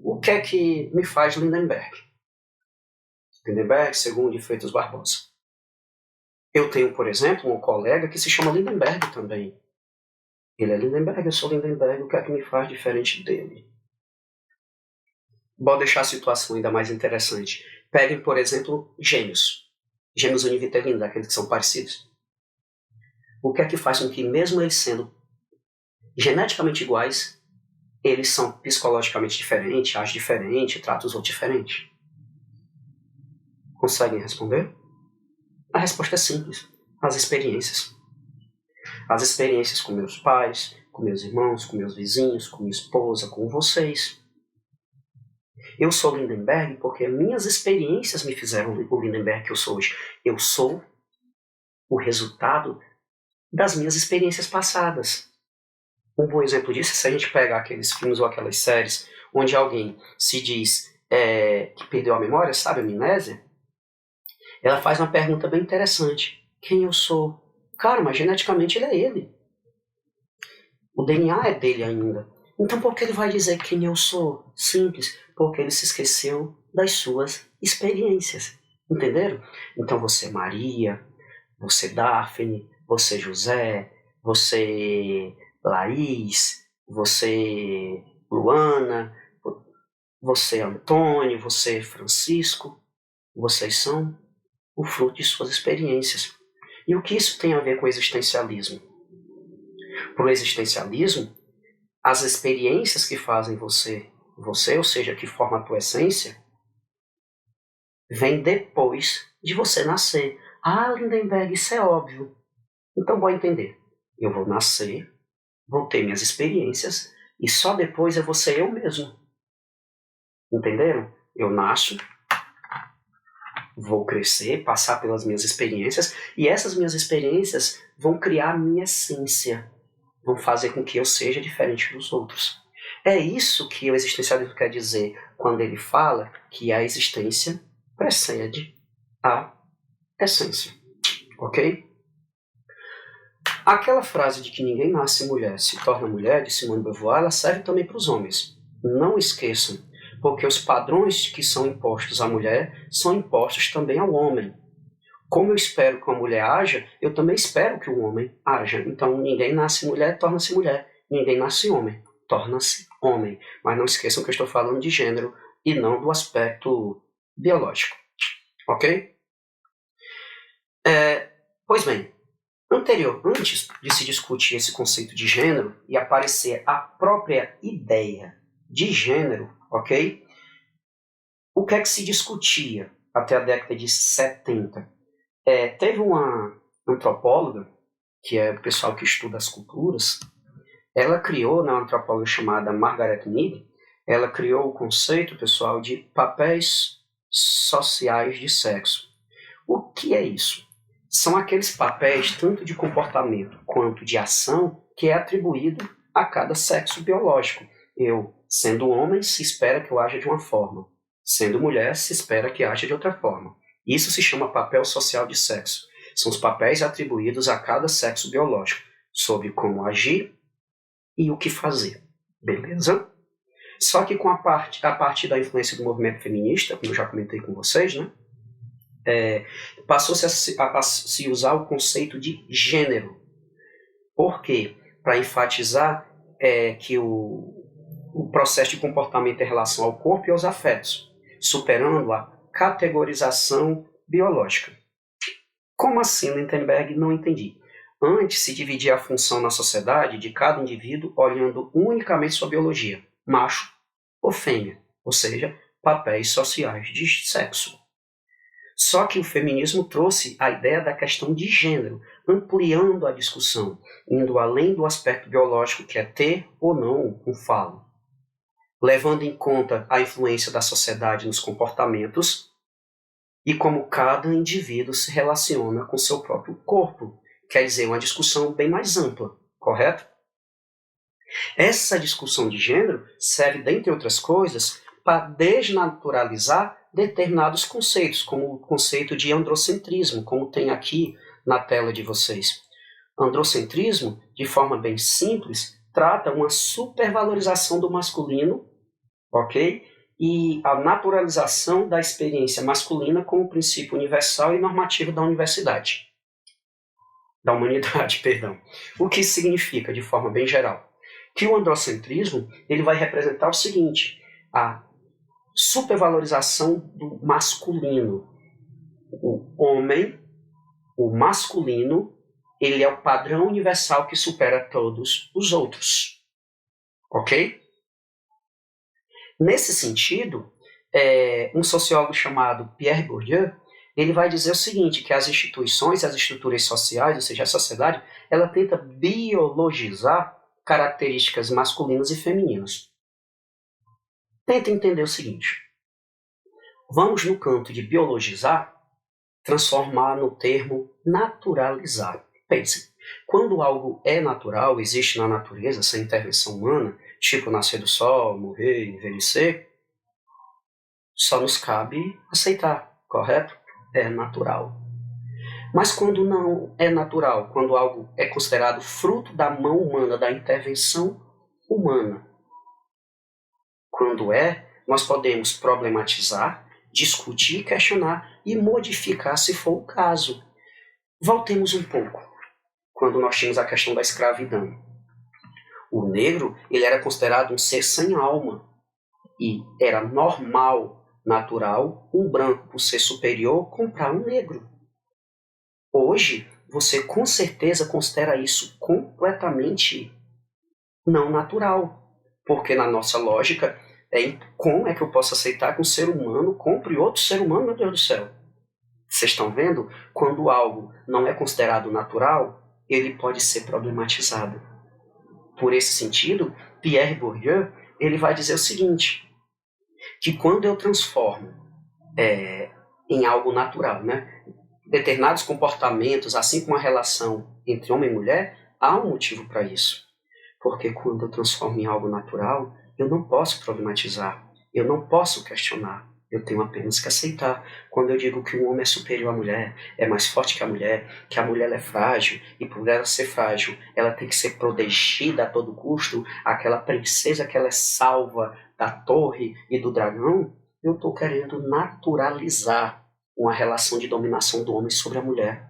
O que é que me faz Lindenberg? Lindenberg, segundo de Freitas Barbosa. Eu tenho, por exemplo, um colega que se chama Lindenberg também. Ele é Lindenberg, eu sou Lindenberg, o que é que me faz diferente dele? Vou deixar a situação ainda mais interessante. Peguem, por exemplo, gêmeos. Gêmeos univitelinos, aqueles que são parecidos. O que é que faz com que, mesmo eles sendo geneticamente iguais, eles são psicologicamente diferentes, agem diferente, tratam os outros diferente? Conseguem responder? A resposta é simples. As experiências. As experiências com meus pais, com meus irmãos, com meus vizinhos, com minha esposa, com vocês. Eu sou Lindenberg porque minhas experiências me fizeram o Lindenberg que eu sou hoje. Eu sou o resultado das minhas experiências passadas. Um bom exemplo disso é se a gente pegar aqueles filmes ou aquelas séries onde alguém se diz que perdeu a memória, sabe, a amnésia, ela faz uma pergunta bem interessante. Quem eu sou? Cara, mas geneticamente ele é ele. O DNA é dele ainda. Então por que ele vai dizer quem eu sou? Simples, porque ele se esqueceu das suas experiências. Entenderam? Então você Maria, você Daphne, você José, você Laís, você Luana, você Antônio, você Francisco, vocês são o fruto de suas experiências. E o que isso tem a ver com o existencialismo? Para o existencialismo, as experiências que fazem você, ou seja, que formam a tua essência, vêm depois de você nascer. Ah, Lindenberg, isso é óbvio. Então, vou entender. Eu vou nascer, vou ter minhas experiências, e só depois eu vou ser eu mesmo. Entenderam? Eu nasço, vou crescer, passar pelas minhas experiências, e essas minhas experiências vão criar a minha essência, vão fazer com que eu seja diferente dos outros. É isso que o existencialismo quer dizer quando ele fala que a existência precede a essência. Ok? Aquela frase de que ninguém nasce mulher, se torna mulher, de Simone de Beauvoir, ela serve também para os homens. Não esqueçam, porque os padrões que são impostos à mulher são impostos também ao homem. Como eu espero que uma mulher haja, eu também espero que o homem haja. Então, ninguém nasce mulher, torna-se mulher. Ninguém nasce homem, torna-se homem. Mas não esqueçam que eu estou falando de gênero e não do aspecto biológico. Ok? Pois bem, antes de se discutir esse conceito de gênero e aparecer a própria ideia de gênero, ok? O que é que se discutia até a década de 70? Teve uma antropóloga, que é o pessoal que estuda as culturas, ela criou, uma antropóloga chamada Margaret Mead, ela criou o conceito, pessoal, de papéis sociais de sexo. O que é isso? São aqueles papéis, tanto de comportamento quanto de ação, que é atribuído a cada sexo biológico. Eu, sendo homem, se espera que eu haja de uma forma. Sendo mulher, se espera que haja de outra forma. Isso se chama papel social de sexo. São os papéis atribuídos a cada sexo biológico, sobre como agir e o que fazer. Beleza? Só que a partir da influência do movimento feminista, como eu já comentei com vocês, né, passou-se a se usar o conceito de gênero. Por quê? Para enfatizar que o processo de comportamento em relação ao corpo e aos afetos, superando a categorização biológica. Como assim, Lindenberg? Não entendi. Antes se dividia a função na sociedade de cada indivíduo olhando unicamente sua biologia, macho ou fêmea, ou seja, papéis sociais de sexo. Só que o feminismo trouxe a ideia da questão de gênero, ampliando a discussão, indo além do aspecto biológico que é ter ou não um falo, levando em conta a influência da sociedade nos comportamentos e como cada indivíduo se relaciona com seu próprio corpo. Quer dizer, uma discussão bem mais ampla, correto? Essa discussão de gênero serve, dentre outras coisas, para desnaturalizar determinados conceitos, como o conceito de androcentrismo, como tem aqui na tela de vocês. Androcentrismo, de forma bem simples, trata uma supervalorização do masculino, ok? E a naturalização da experiência masculina como princípio universal e normativo da humanidade, perdão. O que isso significa, de forma bem geral? Que o androcentrismo ele vai representar o seguinte: a supervalorização do masculino. O homem, o masculino, ele é o padrão universal que supera todos os outros. Ok? Nesse sentido, um sociólogo chamado Pierre Bourdieu, ele vai dizer o seguinte, que as instituições, as estruturas sociais, ou seja, a sociedade, ela tenta biologizar características masculinas e femininas. Tenta entender o seguinte: vamos no canto de biologizar, transformar no termo naturalizar. Pense, quando algo é natural, existe na natureza, sem intervenção humana, tipo nascer do sol, morrer, envelhecer, só nos cabe aceitar, correto? É natural. Mas quando não é natural, quando algo é considerado fruto da mão humana, da intervenção humana, quando nós podemos problematizar, discutir, questionar e modificar se for o caso. Voltemos um pouco, quando nós tínhamos a questão da escravidão. O negro ele era considerado um ser sem alma e era normal, natural, um branco, por ser superior, comprar um negro. Hoje, você com certeza considera isso completamente não natural, porque na nossa lógica, como é que eu posso aceitar que um ser humano compre outro ser humano, meu Deus do céu? Vocês estão vendo? Quando algo não é considerado natural, ele pode ser problematizado. Por esse sentido, Pierre Bourdieu ele vai dizer o seguinte, que quando eu transformo em algo natural, né, determinados comportamentos, assim como a relação entre homem e mulher, há um motivo para isso. Porque quando eu transformo em algo natural, eu não posso problematizar, eu não posso questionar, eu tenho apenas que aceitar. Quando eu digo que o homem é superior à mulher, é mais forte que a mulher é frágil, e por ela ser frágil, ela tem que ser protegida a todo custo, aquela princesa que ela é salva da torre e do dragão, eu estou querendo naturalizar uma relação de dominação do homem sobre a mulher.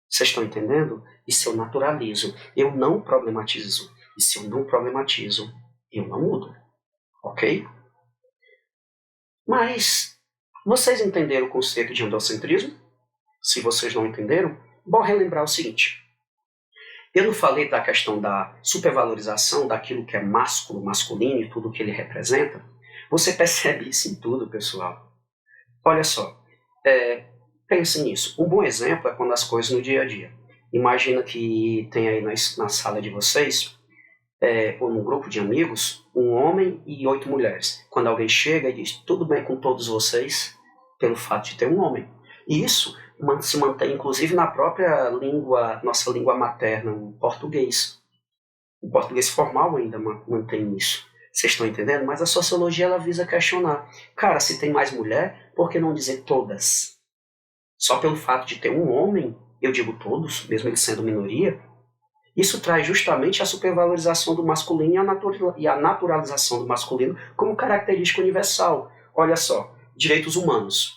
Vocês estão entendendo? E se eu naturalizo, eu não problematizo. E se eu não problematizo, eu não mudo. Ok? Mas, vocês entenderam o conceito de androcentrismo? Se vocês não entenderam, bom relembrar o seguinte. Eu não falei da questão da supervalorização daquilo que é másculo, masculino e tudo o que ele representa? Você percebe isso em tudo, pessoal. Olha só, pense nisso. Um bom exemplo é quando as coisas no dia a dia. Imagina que tem aí na sala de vocês, ou num grupo de amigos, um homem e 8 mulheres. Quando alguém chega e diz, tudo bem com todos vocês, pelo fato de ter um homem. E isso se mantém, inclusive, na própria língua, nossa língua materna, o português. O português formal ainda mantém isso. Vocês estão entendendo? Mas a sociologia ela visa questionar. Cara, se tem mais mulher, por que não dizer todas? Só pelo fato de ter um homem, eu digo todos, mesmo ele sendo minoria, isso traz justamente a supervalorização do masculino e a naturalização do masculino como característica universal. Olha só, direitos humanos.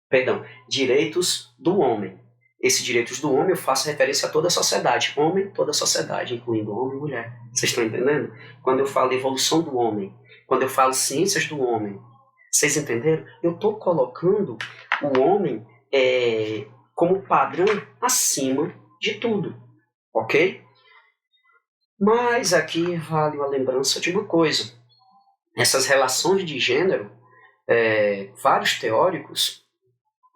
Perdão, direitos do homem. Esses direitos do homem eu faço referência a toda a sociedade. Homem, toda a sociedade, incluindo homem e mulher. Vocês estão entendendo? Quando eu falo evolução do homem, quando eu falo ciências do homem, vocês entenderam? Eu estou colocando o homem como padrão acima de tudo. Ok? Mas aqui vale a lembrança de uma coisa. Essas relações de gênero, vários teóricos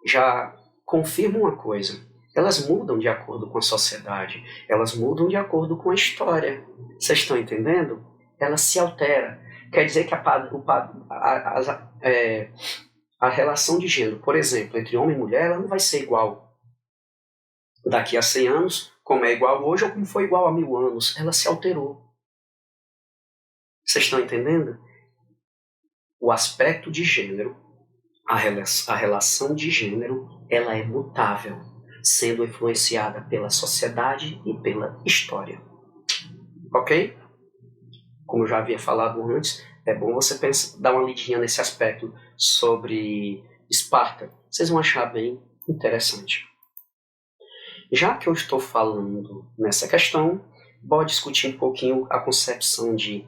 já confirmam uma coisa. Elas mudam de acordo com a sociedade. Elas mudam de acordo com a história. Vocês estão entendendo? Ela se altera. Quer dizer que a relação de gênero, por exemplo, entre homem e mulher, ela não vai ser igual daqui a 100 anos, como é igual hoje ou como foi igual há 1000 anos. Ela se alterou. Vocês estão entendendo? O aspecto de gênero, a relação de gênero, ela é mutável, sendo influenciada pela sociedade e pela história. Ok? Como eu já havia falado antes, é bom você dar uma lidinha nesse aspecto sobre Esparta. Vocês vão achar bem interessante. Já que eu estou falando nessa questão, bora discutir um pouquinho a concepção de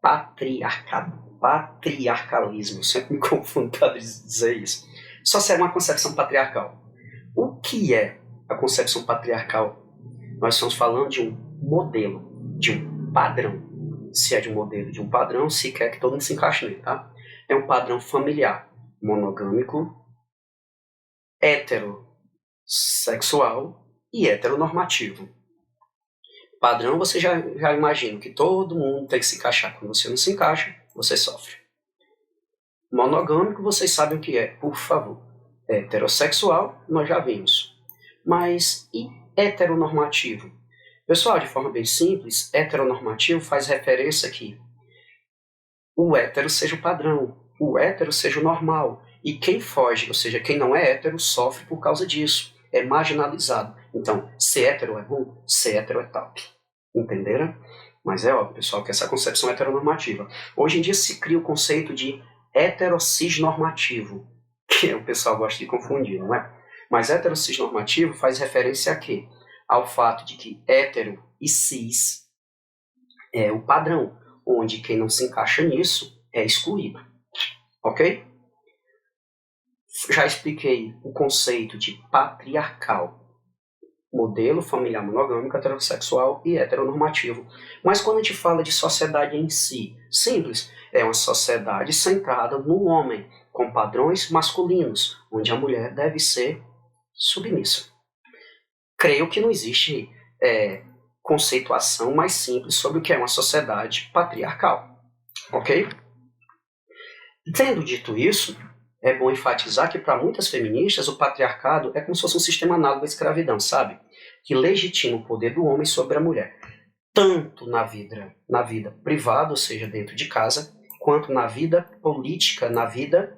patriarcalismo. Eu sempre me confundo para dizer isso. Só se é uma concepção patriarcal. O que é a concepção patriarcal? Nós estamos falando de um modelo, de um padrão. Se é de um modelo, de um padrão, se quer que todo mundo se encaixe nele, tá? É um padrão familiar, monogâmico, heterossexual e heteronormativo. Padrão, você já imagina que todo mundo tem que se encaixar. Quando você não se encaixa, você sofre. Monogâmico, vocês sabem o que é, por favor. Heterossexual, nós já vimos. Mas e heteronormativo? Pessoal, de forma bem simples, heteronormativo faz referência que o hétero seja o padrão, o hétero seja o normal. E quem foge, ou seja, quem não é hétero, sofre por causa disso. É marginalizado. Então, ser hétero é bom, ser hétero é top. Entenderam? Mas é óbvio, pessoal, que essa concepção é heteronormativa. Hoje em dia se cria o conceito de heterocisnormativo, que o pessoal gosta de confundir, não é? Mas heterocisnormativo faz referência a quê? Ao fato de que hétero e cis é o padrão, onde quem não se encaixa nisso é excluído. Ok? Já expliquei o conceito de patriarcal. Modelo familiar monogâmico, heterossexual e heteronormativo. Mas quando a gente fala de sociedade em si, simples, é uma sociedade centrada no homem, com padrões masculinos, onde a mulher deve ser submissa. Creio que não existe conceituação mais simples sobre o que é uma sociedade patriarcal. Ok? Tendo dito isso, é bom enfatizar que para muitas feministas o patriarcado é como se fosse um sistema análogo à escravidão, sabe? Que legitima o poder do homem sobre a mulher, tanto na vida privada, ou seja, dentro de casa, quanto na vida política, na vida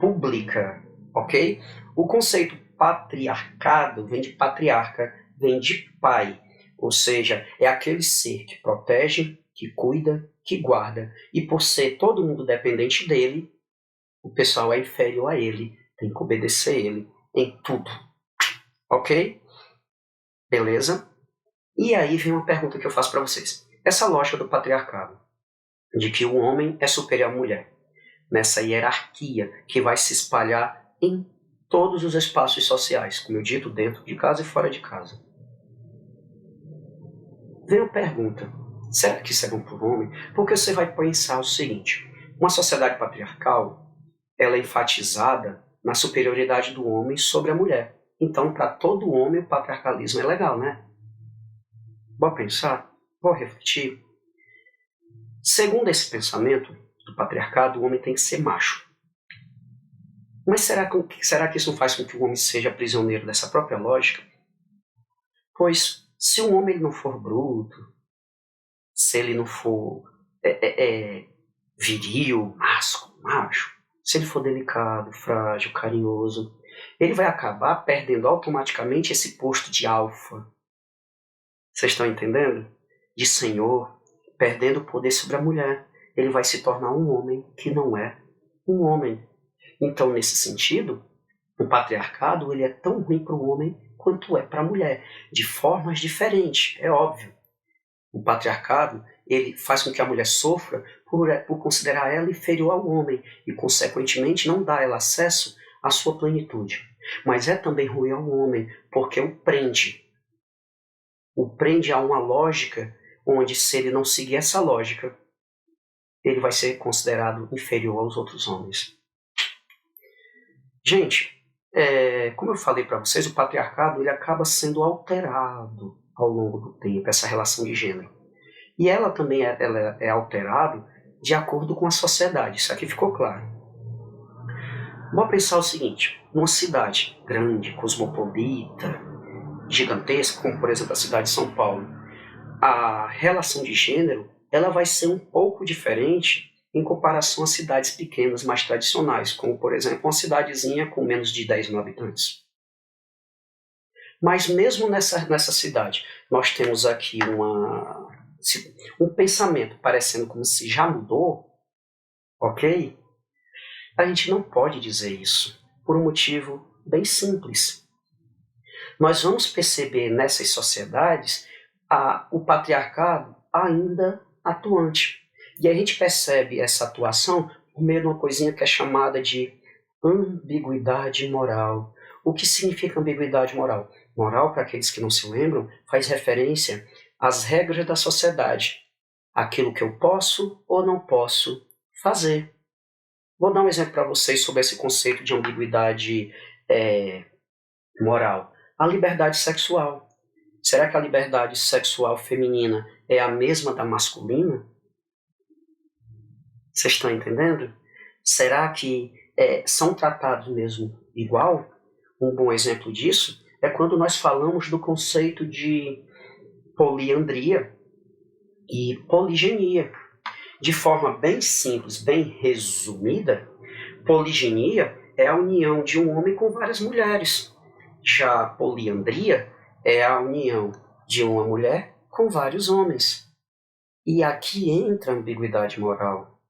pública, ok? O conceito patriarcado vem de patriarca, vem de pai, ou seja, é aquele ser que protege, que cuida, que guarda, e por ser todo mundo dependente dele, o pessoal é inferior a ele, tem que obedecer a ele em tudo. Ok? Beleza? E aí vem uma pergunta que eu faço para vocês. Essa lógica do patriarcado, de que o homem é superior à mulher, nessa hierarquia que vai se espalhar em todos os espaços sociais, como eu dito, dentro de casa e fora de casa. Vem a pergunta, será que isso é bom para o homem? Porque você vai pensar o seguinte, uma sociedade patriarcal, ela é enfatizada na superioridade do homem sobre a mulher. Então, para todo homem, o patriarcalismo é legal, né? Bora pensar? Bora refletir? Segundo esse pensamento do patriarcado, o homem tem que ser macho. Mas será que isso não faz com que o homem seja prisioneiro dessa própria lógica? Pois, se o homem não for bruto, se ele não for viril, macho, se ele for delicado, frágil, carinhoso, ele vai acabar perdendo automaticamente esse posto de alfa. Vocês estão entendendo? De senhor, perdendo o poder sobre a mulher. Ele vai se tornar um homem que não é um homem. Então, nesse sentido, o patriarcado ele é tão ruim para o homem quanto é para a mulher, de formas diferentes, é óbvio. O patriarcado ele faz com que a mulher sofra por considerar ela inferior ao homem e, consequentemente, não dá a ela acesso à sua plenitude. Mas é também ruim ao homem, porque o prende. O prende a uma lógica onde, se ele não seguir essa lógica, ele vai ser considerado inferior aos outros homens. Gente, como eu falei para vocês, o patriarcado ele acaba sendo alterado ao longo do tempo, essa relação de gênero. E ela também ela é alterada de acordo com a sociedade. Isso aqui ficou claro. Vamos pensar o seguinte: uma cidade grande, cosmopolita, gigantesca, como por exemplo a cidade de São Paulo, a relação de gênero ela vai ser um pouco diferente em comparação a cidades pequenas mais tradicionais, como por exemplo uma cidadezinha com menos de 10 mil habitantes. Mas mesmo nessa cidade, nós temos aqui um pensamento parecendo como se já mudou, ok? A gente não pode dizer isso, por um motivo bem simples. Nós vamos perceber nessas sociedades o patriarcado ainda atuante. E a gente percebe essa atuação por meio de uma coisinha que é chamada de ambiguidade moral. O que significa ambiguidade moral? Moral, para aqueles que não se lembram, faz referência às regras da sociedade. Aquilo que eu posso ou não posso fazer. Vou dar um exemplo para vocês sobre esse conceito de ambiguidade moral. A liberdade sexual. Será que a liberdade sexual feminina é a mesma da masculina? Vocês estão entendendo? Será que são tratados mesmo igual? Um bom exemplo disso é quando nós falamos do conceito de poliandria e poligenia. De forma bem simples, bem resumida, poligenia é a união de um homem com várias mulheres. Já poliandria é a união de uma mulher com vários homens. E aqui entra a ambiguidade moral.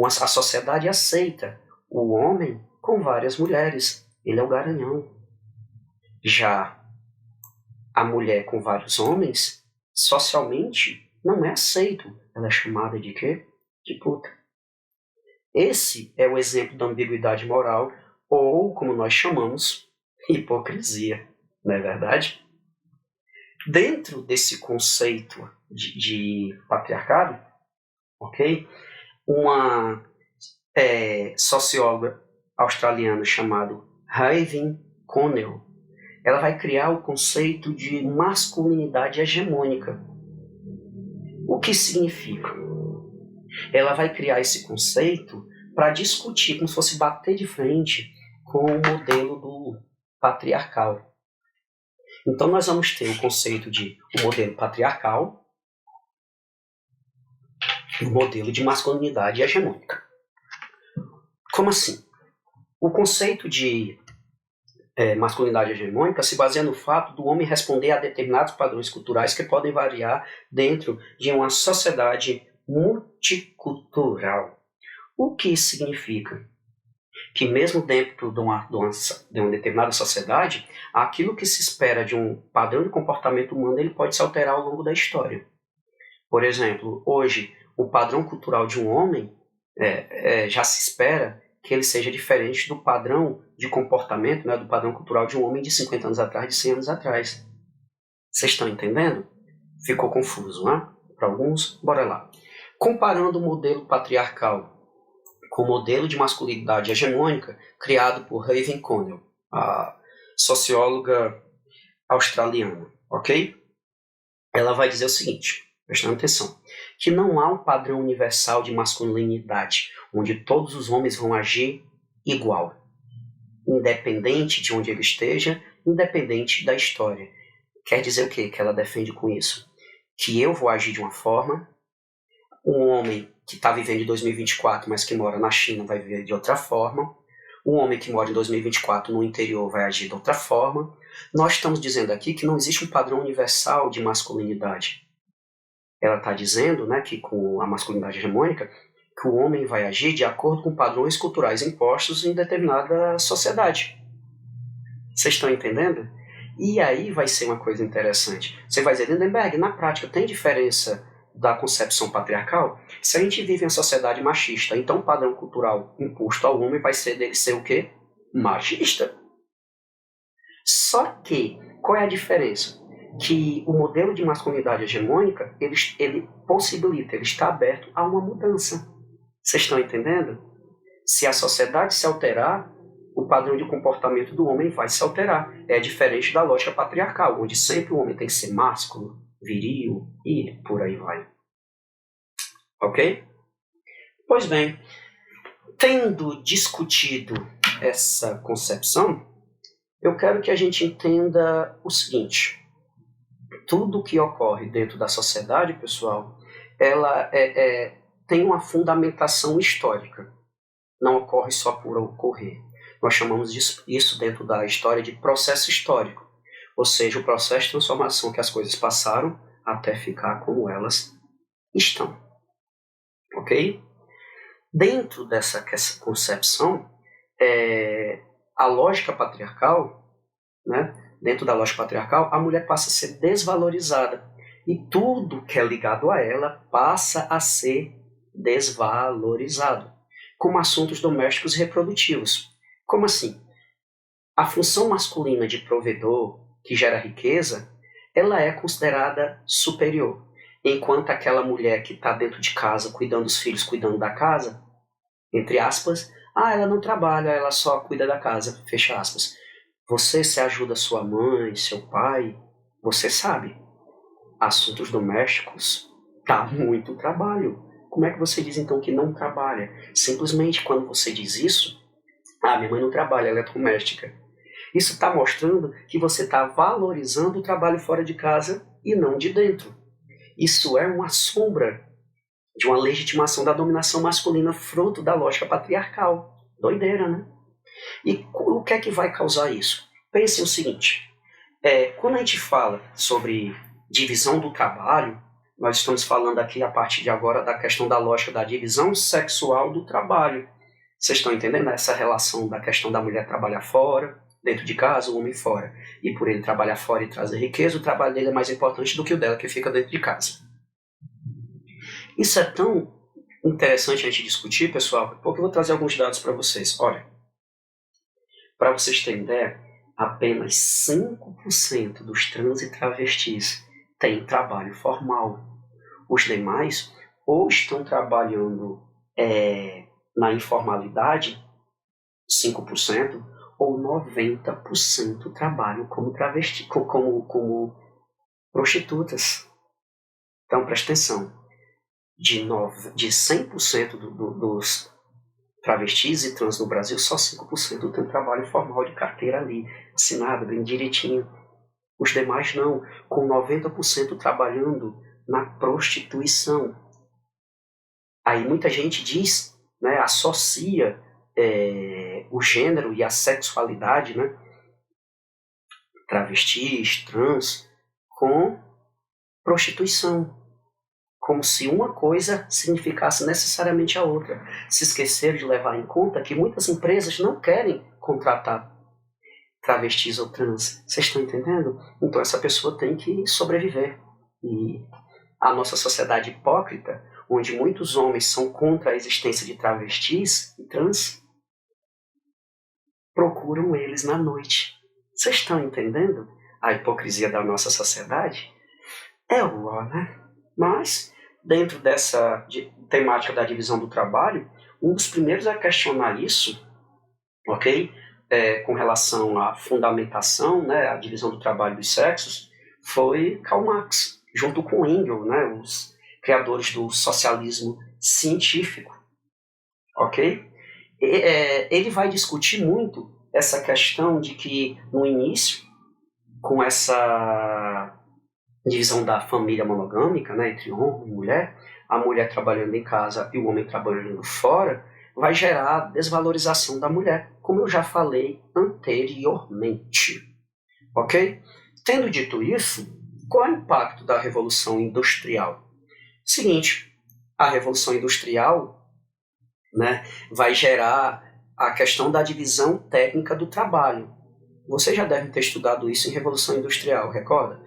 A sociedade aceita o homem com várias mulheres. Ele é o garanhão. Já a mulher com vários homens, socialmente, não é aceito. Ela é chamada de quê? De puta. Esse é o exemplo da ambiguidade moral, ou, como nós chamamos, hipocrisia. Não é verdade? Dentro desse conceito de patriarcado, ok? Uma socióloga australiana chamada Raven Connell, ela vai criar o conceito de masculinidade hegemônica. O que significa? Ela vai criar esse conceito para discutir, como se fosse bater de frente com o modelo do patriarcal. Então nós vamos ter o conceito de o modelo patriarcal e o modelo de masculinidade hegemônica. Como assim? O conceito de masculinidade hegemônica se baseia no fato do homem responder a determinados padrões culturais que podem variar dentro de uma sociedade multicultural. O que isso significa? Que mesmo dentro de uma determinada sociedade, aquilo que se espera de um padrão de comportamento humano ele pode se alterar ao longo da história. Por exemplo, hoje, o padrão cultural de um homem já se espera que ele seja diferente do padrão de comportamento, do padrão cultural de um homem de 50 anos atrás, de 100 anos atrás. Vocês estão entendendo? Ficou confuso, né? Para alguns, bora lá. Comparando o modelo patriarcal com o modelo de masculinidade hegemônica criado por Raven Connell, a socióloga australiana, ok? Ela vai dizer o seguinte, prestando atenção, que não há um padrão universal de masculinidade, onde todos os homens vão agir igual, independente de onde ele esteja, independente da história. Quer dizer o quê que ela defende com isso? que eu vou agir de uma forma, um homem que está vivendo em 2024, mas que mora na China, vai viver de outra forma, um homem que mora em 2024 no interior vai agir de outra forma. Nós estamos dizendo aqui que não existe um padrão universal de masculinidade. Ela está dizendo, né, que com a masculinidade hegemônica, que o homem vai agir de acordo com padrões culturais impostos em determinada sociedade. Vocês estão entendendo? E aí vai ser uma coisa interessante. Você vai dizer, Lindenberg, na prática tem diferença da concepção patriarcal? Se a gente vive em uma sociedade machista, então o padrão cultural imposto ao homem vai ser dele ser o quê? Machista. Só que, qual é a diferença? Que o modelo de masculinidade hegemônica, ele possibilita, ele está aberto a uma mudança. Vocês estão entendendo? Se a sociedade se alterar, o padrão de comportamento do homem vai se alterar. É diferente da lógica patriarcal, onde sempre o homem tem que ser másculo, viril e por aí vai. Ok? Pois bem, tendo discutido essa concepção, eu quero que a gente entenda o seguinte. Tudo o que ocorre dentro da sociedade, pessoal, ela tem uma fundamentação histórica. Não ocorre só por ocorrer. Nós chamamos isso dentro da história de processo histórico, ou seja, o processo de transformação que as coisas passaram até ficar como elas estão. Ok? Dentro dessa concepção, a lógica patriarcal, né? Dentro da lógica patriarcal, a mulher passa a ser desvalorizada e tudo que é ligado a ela passa a ser desvalorizado, como assuntos domésticos e reprodutivos. Como assim? A função masculina de provedor, que gera riqueza, ela é considerada superior, enquanto aquela mulher que está dentro de casa, cuidando dos filhos, cuidando da casa, entre aspas, ela não trabalha, ela só cuida da casa, fecha aspas. Você se ajuda sua mãe, seu pai, você sabe, assuntos domésticos dá muito trabalho. Como é que você diz então que não trabalha? Simplesmente quando você diz isso, minha mãe não trabalha, ela é doméstica. Isso está mostrando que você está valorizando o trabalho fora de casa e não de dentro. Isso é uma sombra de uma legitimação da dominação masculina fruto da lógica patriarcal. Doideira, né? E o que é que vai causar isso? Pense o seguinte, quando a gente fala sobre divisão do trabalho, nós estamos falando aqui a partir de agora da questão da lógica da divisão sexual do trabalho. Vocês estão entendendo essa relação da questão da mulher trabalhar fora, dentro de casa, o homem fora. E por ele trabalhar fora e trazer riqueza, o trabalho dele é mais importante do que o dela, que fica dentro de casa. Isso é tão interessante a gente discutir, pessoal, porque eu vou trazer alguns dados para vocês. Olha, para vocês terem ideia, apenas 5% dos trans e travestis têm trabalho formal. Os demais ou estão trabalhando na informalidade, 5%, ou 90% trabalham como travesti, como prostitutas. Então, presta atenção. De 100% dos travestis e trans no Brasil, só 5% tem trabalho formal de carteira ali, assinado, bem direitinho. Os demais não, com 90% trabalhando na prostituição. Aí muita gente diz, né, associa o gênero e a sexualidade, né, travestis, trans, com prostituição. Como se uma coisa significasse necessariamente a outra. Se esqueceram de levar em conta que muitas empresas não querem contratar travestis ou trans. Vocês estão entendendo? Então essa pessoa tem que sobreviver. E a nossa sociedade hipócrita, onde muitos homens são contra a existência de travestis e trans, procuram eles na noite. Vocês estão entendendo a hipocrisia da nossa sociedade? É o ó, né? Mas, dentro dessa temática da divisão do trabalho, um dos primeiros a questionar isso, ok? Com relação à fundamentação, né, a divisão do trabalho dos sexos, foi Karl Marx, junto com Engels, né, os criadores do socialismo científico, ok? Ele vai discutir muito essa questão de que, no início, com essa divisão da família monogâmica, né, entre homem e mulher, a mulher trabalhando em casa e o homem trabalhando fora, vai gerar desvalorização da mulher, como eu já falei anteriormente. Ok? Tendo dito isso, qual é o impacto da Revolução Industrial? Seguinte, a Revolução Industrial, né, vai gerar a questão da divisão técnica do trabalho. Você já deve ter estudado isso em Revolução Industrial, recorda?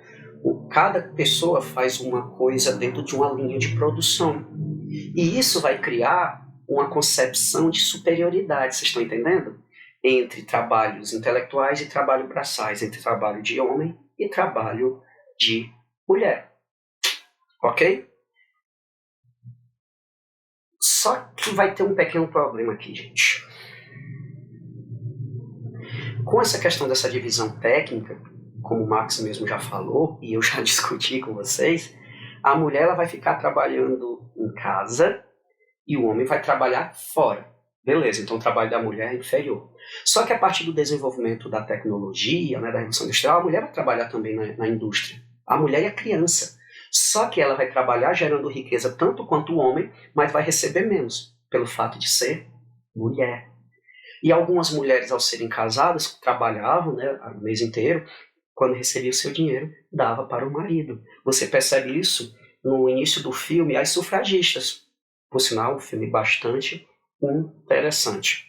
Cada pessoa faz uma coisa dentro de uma linha de produção. E isso vai criar uma concepção de superioridade, vocês estão entendendo? Entre trabalhos intelectuais e trabalho braçais, entre trabalho de homem e trabalho de mulher. Ok? Só que vai ter um pequeno problema aqui, gente. Com essa questão dessa divisão técnica, como o Max mesmo já falou, e eu já discuti com vocês, a mulher ela vai ficar trabalhando em casa e o homem vai trabalhar fora. Beleza, então o trabalho da mulher é inferior. Só que a partir do desenvolvimento da tecnologia, né, da Revolução Industrial, a mulher vai trabalhar também na indústria. A mulher é a criança. Só que ela vai trabalhar gerando riqueza tanto quanto o homem, mas vai receber menos, pelo fato de ser mulher. E algumas mulheres, ao serem casadas, trabalhavam, né, o mês inteiro, quando recebia o seu dinheiro, dava para o marido. Você percebe isso no início do filme, As Sufragistas. Por sinal, um filme bastante interessante.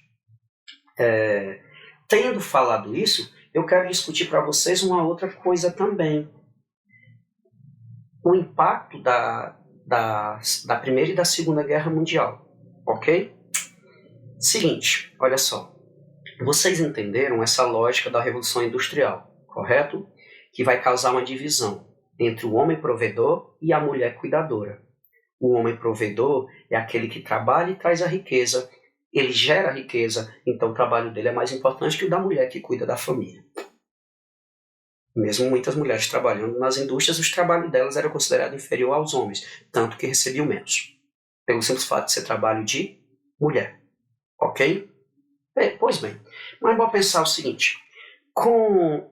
Tendo falado isso, eu quero discutir para vocês uma outra coisa também. O impacto da Primeira e da Segunda Guerra Mundial. Ok? Seguinte, olha só. Vocês entenderam essa lógica da Revolução Industrial, correto? Que vai causar uma divisão entre o homem provedor e a mulher cuidadora. O homem provedor é aquele que trabalha e traz a riqueza. Ele gera a riqueza, então o trabalho dele é mais importante que o da mulher que cuida da família. Mesmo muitas mulheres trabalhando nas indústrias, o trabalho delas era considerado inferior aos homens, tanto que recebiam menos. Pelo simples fato de ser trabalho de mulher. Ok? Pois bem, mas vamos pensar o seguinte. Com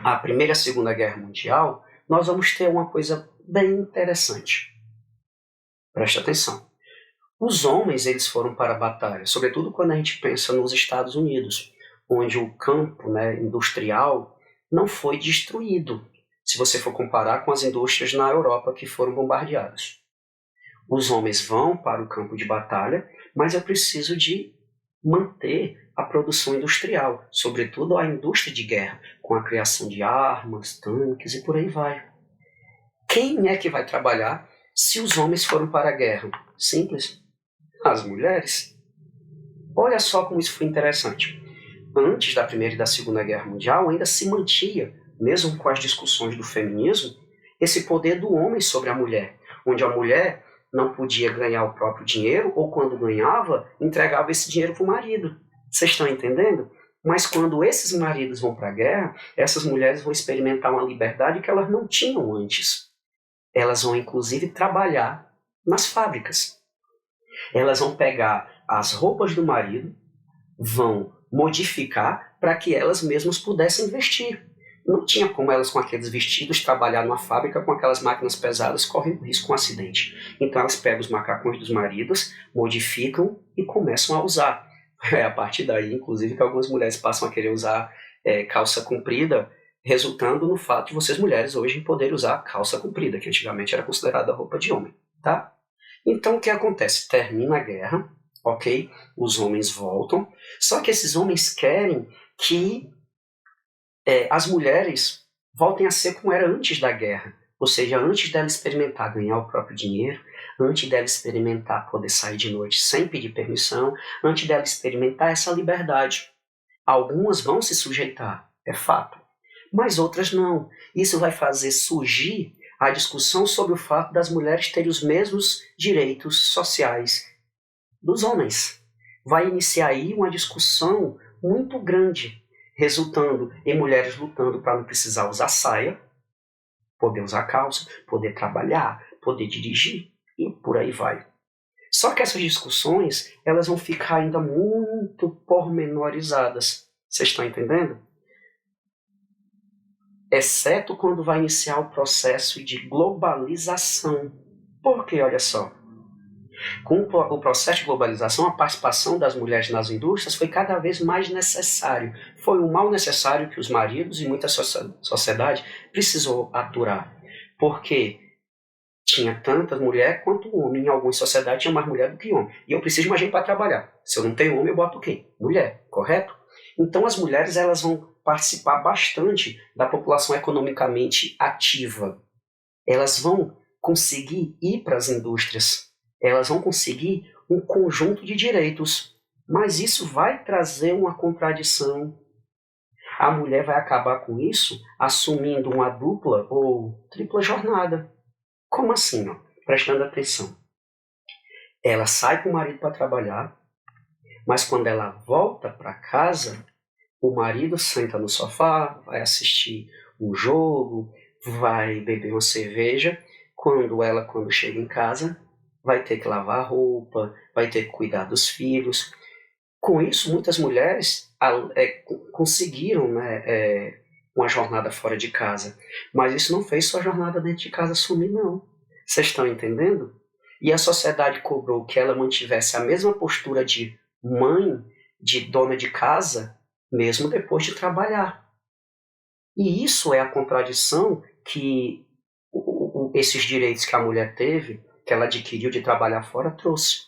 a Primeira e a Segunda Guerra Mundial, nós vamos ter uma coisa bem interessante. Preste atenção. Os homens eles foram para a batalha, sobretudo quando a gente pensa nos Estados Unidos, onde o campo, né, industrial não foi destruído, se você for comparar com as indústrias na Europa que foram bombardeadas. Os homens vão para o campo de batalha, mas eu preciso de manter a produção industrial, sobretudo a indústria de guerra, com a criação de armas, tanques e por aí vai. Quem é que vai trabalhar se os homens foram para a guerra? Simples. As mulheres. Olha só como isso foi interessante. Antes da Primeira e da Segunda Guerra Mundial, ainda se mantinha, mesmo com as discussões do feminismo, esse poder do homem sobre a mulher, onde a mulher não podia ganhar o próprio dinheiro, ou quando ganhava, entregava esse dinheiro para o marido. Vocês estão entendendo? Mas quando esses maridos vão para a guerra, essas mulheres vão experimentar uma liberdade que elas não tinham antes. Elas vão, inclusive, trabalhar nas fábricas. Elas vão pegar as roupas do marido, vão modificar para que elas mesmas pudessem vestir. Não tinha como elas, com aqueles vestidos, trabalhar numa fábrica com aquelas máquinas pesadas, correndo risco com um acidente. Então elas pegam os macacões dos maridos, modificam e começam a usar. É a partir daí, inclusive, que algumas mulheres passam a querer usar calça comprida, resultando no fato de vocês mulheres hoje poderem usar calça comprida, que antigamente era considerada roupa de homem. Tá? Então o que acontece? Termina a guerra, ok? Os homens voltam, só que esses homens querem que as mulheres voltem a ser como era antes da guerra, ou seja, antes dela experimentar ganhar o próprio dinheiro, antes dela experimentar poder sair de noite sem pedir permissão, antes dela experimentar essa liberdade. Algumas vão se sujeitar, é fato, mas outras não. Isso vai fazer surgir a discussão sobre o fato das mulheres terem os mesmos direitos sociais dos homens. Vai iniciar aí uma discussão muito grande, resultando em mulheres lutando para não precisar usar saia, poder usar calça, poder trabalhar, poder dirigir e por aí vai. Só que essas discussões elas vão ficar ainda muito pormenorizadas. Vocês estão entendendo? exceto quando vai iniciar o processo de globalização. Porque, olha só, com o processo de globalização, a participação das mulheres nas indústrias foi cada vez mais necessário. Foi um mal necessário que os maridos e muita sociedade precisou aturar. Porque tinha tantas mulheres quanto homem. Em algumas sociedades tinha mais mulher do que homem. E eu preciso de mais gente para trabalhar. Se eu não tenho homem, eu boto quem? Mulher, correto? Então as mulheres elas vão participar bastante da população economicamente ativa. Elas vão conseguir ir para as indústrias. Elas vão conseguir um conjunto de direitos. Mas isso vai trazer uma contradição. A mulher vai acabar com isso assumindo uma dupla ou tripla jornada. Como assim? Ó? Prestando atenção. Ela sai com o marido para trabalhar, mas quando ela volta para casa, o marido senta no sofá, vai assistir um jogo, vai beber uma cerveja. Quando chega em casa, vai ter que lavar a roupa, vai ter que cuidar dos filhos. Com isso, muitas mulheres conseguiram uma jornada fora de casa. Mas isso não fez sua jornada dentro de casa sumir, não. Vocês estão entendendo? E a sociedade cobrou que ela mantivesse a mesma postura de mãe, de dona de casa, mesmo depois de trabalhar. E isso é a contradição que esses direitos que a mulher teve, que ela adquiriu de trabalhar fora, trouxe.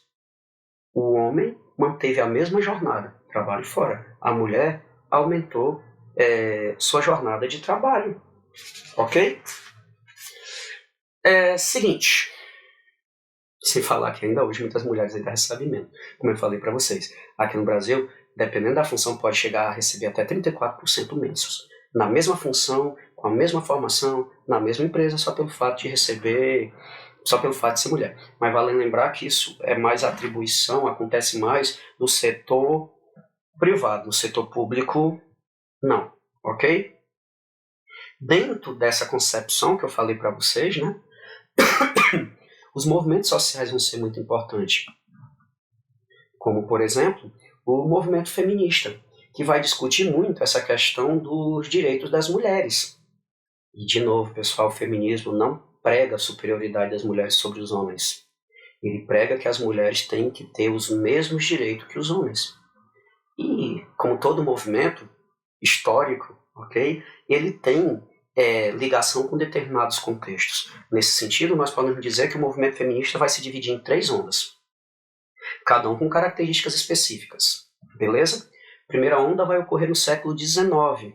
O homem manteve a mesma jornada, trabalho fora. A mulher aumentou sua jornada de trabalho. Ok? Seguinte. Sem falar que ainda hoje muitas mulheres ainda recebem menos. Como eu falei para vocês, aqui no Brasil, dependendo da função, pode chegar a receber até 34% menos. Na mesma função, com a mesma formação, na mesma empresa, só pelo fato de receber, só pelo fato de ser mulher. Mas vale lembrar que isso é mais atribuição, acontece mais no setor privado, no setor público, não, ok? Dentro dessa concepção que eu falei para vocês, né? Os movimentos sociais vão ser muito importantes. Como, por exemplo, o movimento feminista, que vai discutir muito essa questão dos direitos das mulheres. E, de novo, pessoal, o feminismo não prega a superioridade das mulheres sobre os homens. Ele prega que as mulheres têm que ter os mesmos direitos que os homens. E, como todo movimento histórico, ok, ele tem ligação com determinados contextos. Nesse sentido, nós podemos dizer que o movimento feminista vai se dividir em 3 ondas, cada um com características específicas. Beleza? A primeira onda vai ocorrer no século XIX,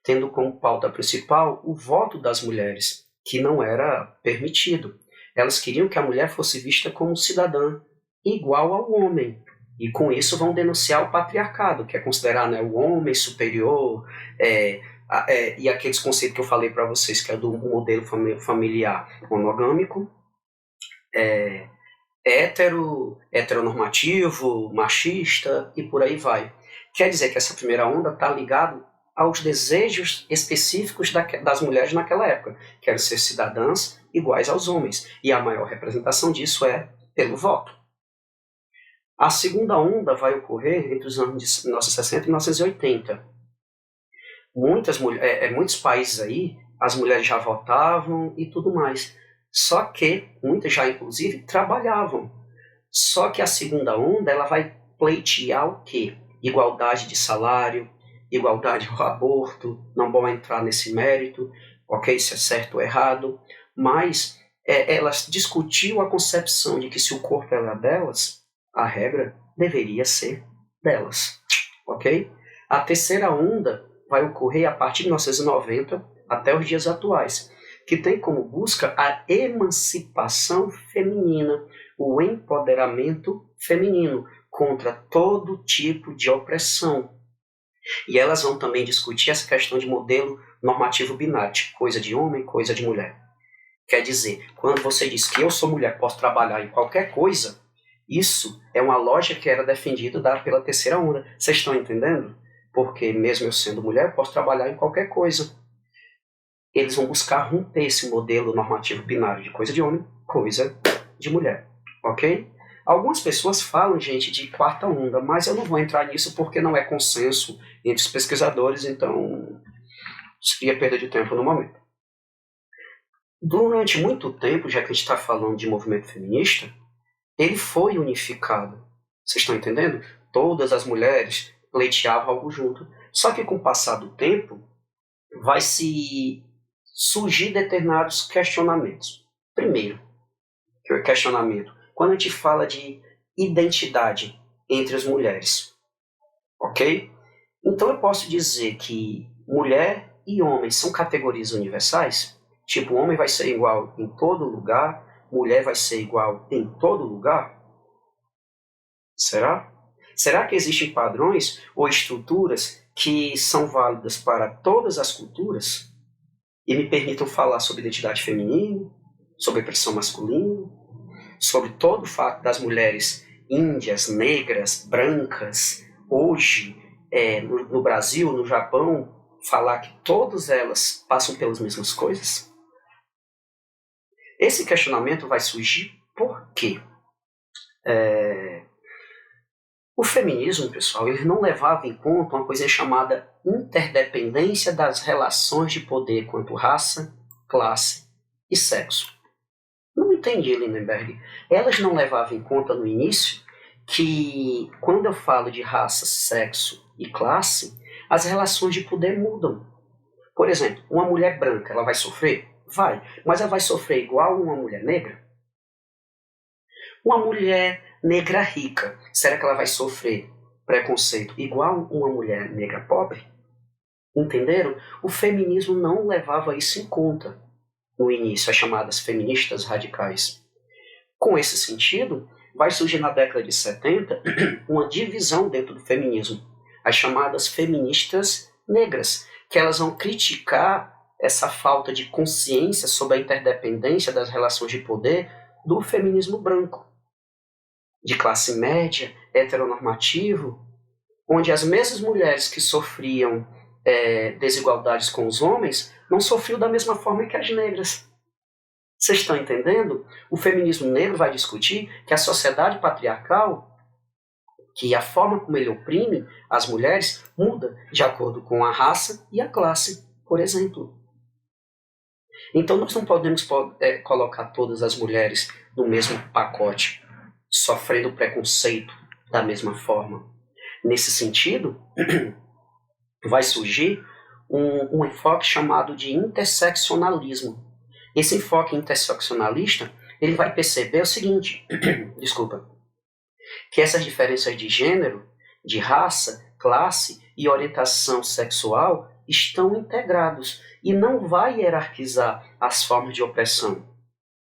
tendo como pauta principal o voto das mulheres, que não era permitido. Elas queriam que a mulher fosse vista como cidadã igual ao homem. E com isso vão denunciar o patriarcado, que é considerar, né, o homem superior, e aqueles conceitos que eu falei para vocês, que é do modelo familiar monogâmico, heteronormativo, machista e por aí vai. Quer dizer que essa primeira onda está ligada aos desejos específicos das mulheres naquela época, que eram ser cidadãs iguais aos homens, e a maior representação disso é pelo voto. A segunda onda vai ocorrer entre os anos de 1960 e 1980. Muitos países aí, as mulheres já votavam e tudo mais. Só que muitas já, inclusive, trabalhavam. Só que a segunda onda ela vai pleitear o quê? Igualdade de salário, igualdade ao aborto, não vou entrar nesse mérito, ok, se é certo ou errado, mas elas discutiam a concepção de que se o corpo era delas, a regra deveria ser delas, ok? A terceira onda vai ocorrer a partir de 1990 até os dias atuais, que tem como busca a emancipação feminina, o empoderamento feminino contra todo tipo de opressão. E elas vão também discutir essa questão de modelo normativo binário, tipo coisa de homem, coisa de mulher. Quer dizer, quando você diz que eu sou mulher, posso trabalhar em qualquer coisa, isso é uma lógica que era defendida pela terceira onda. Vocês estão entendendo? Porque mesmo eu sendo mulher, eu posso trabalhar em qualquer coisa. Eles vão buscar romper esse modelo normativo binário de coisa de homem, coisa de mulher. Ok? Algumas pessoas falam, gente, de quarta onda, mas eu não vou entrar nisso porque não é consenso entre os pesquisadores, então Seria perda de tempo no momento. Durante muito tempo, já que a gente está falando de movimento feminista, ele foi unificado. Vocês estão entendendo? Todas as mulheres pleiteavam algo junto. Só que com o passar do tempo, vai se surgir determinados questionamentos. Primeiro, que é o questionamento. Quando a gente fala de identidade entre as mulheres, ok? Então eu posso dizer que mulher e homem são categorias universais? Tipo, homem vai ser igual em todo lugar, mulher vai ser igual em todo lugar? Será? Será que existem padrões ou estruturas que são válidas para todas as culturas e me permitam falar sobre identidade feminina, sobre expressão masculina, sobre todo o fato das mulheres índias, negras, brancas, hoje, no Brasil, no Japão, falar que todas elas passam pelas mesmas coisas? Esse questionamento vai surgir por quê? O feminismo, pessoal, ele não levava em conta uma coisa chamada interdependência das relações de poder quanto raça, classe e sexo. Não entendi, Lindenberg. Elas não levavam em conta no início que, quando eu falo de raça, sexo e classe, as relações de poder mudam. Por exemplo, uma mulher branca, ela vai sofrer? Vai. Mas ela vai sofrer igual uma mulher negra? Uma mulher negra rica, será que ela vai sofrer preconceito igual uma mulher negra pobre? Entenderam? O feminismo não levava isso em conta no início, as chamadas feministas radicais. Com esse sentido, vai surgir na década de 70 uma divisão dentro do feminismo, as chamadas feministas negras, que elas vão criticar essa falta de consciência sobre a interdependência das relações de poder do feminismo branco, de classe média, heteronormativo, onde as mesmas mulheres que sofriam desigualdades com os homens não sofriam da mesma forma que as negras. Vocês estão entendendo? O feminismo negro vai discutir que a sociedade patriarcal, que a forma como ele oprime as mulheres, muda de acordo com a raça e a classe, por exemplo. Então nós não podemos colocar todas as mulheres no mesmo pacote, sofrendo preconceito da mesma forma. Nesse sentido, vai surgir um enfoque chamado de interseccionalismo. Esse enfoque interseccionalista, ele vai perceber o seguinte, que essas diferenças de gênero, de raça, classe e orientação sexual estão integrados e não vai hierarquizar as formas de opressão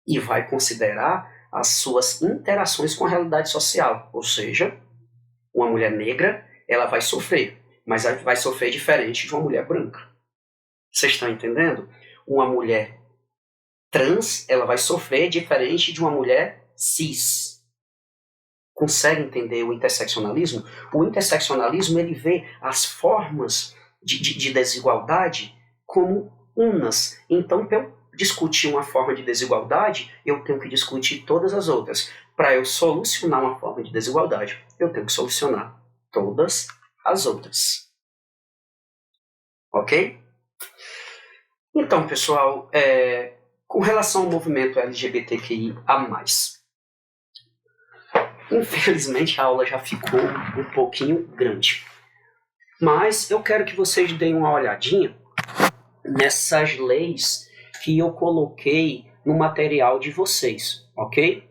e vai considerar as suas interações com a realidade social. Ou seja, uma mulher negra, ela vai sofrer, mas ela vai sofrer diferente de uma mulher branca. Vocês estão entendendo? Uma mulher trans, ela vai sofrer diferente de uma mulher cis. Consegue entender o interseccionalismo? O interseccionalismo, ele vê as formas de desigualdade como unas. Então, para eu discutir uma forma de desigualdade, eu tenho que discutir todas as outras. Para eu solucionar uma forma de desigualdade, eu tenho que solucionar todas as outras. Ok? Então, pessoal, com relação ao movimento LGBTQIA+, infelizmente a aula já ficou um pouquinho grande. Mas eu quero que vocês deem uma olhadinha nessas leis que eu coloquei no material de vocês, ok?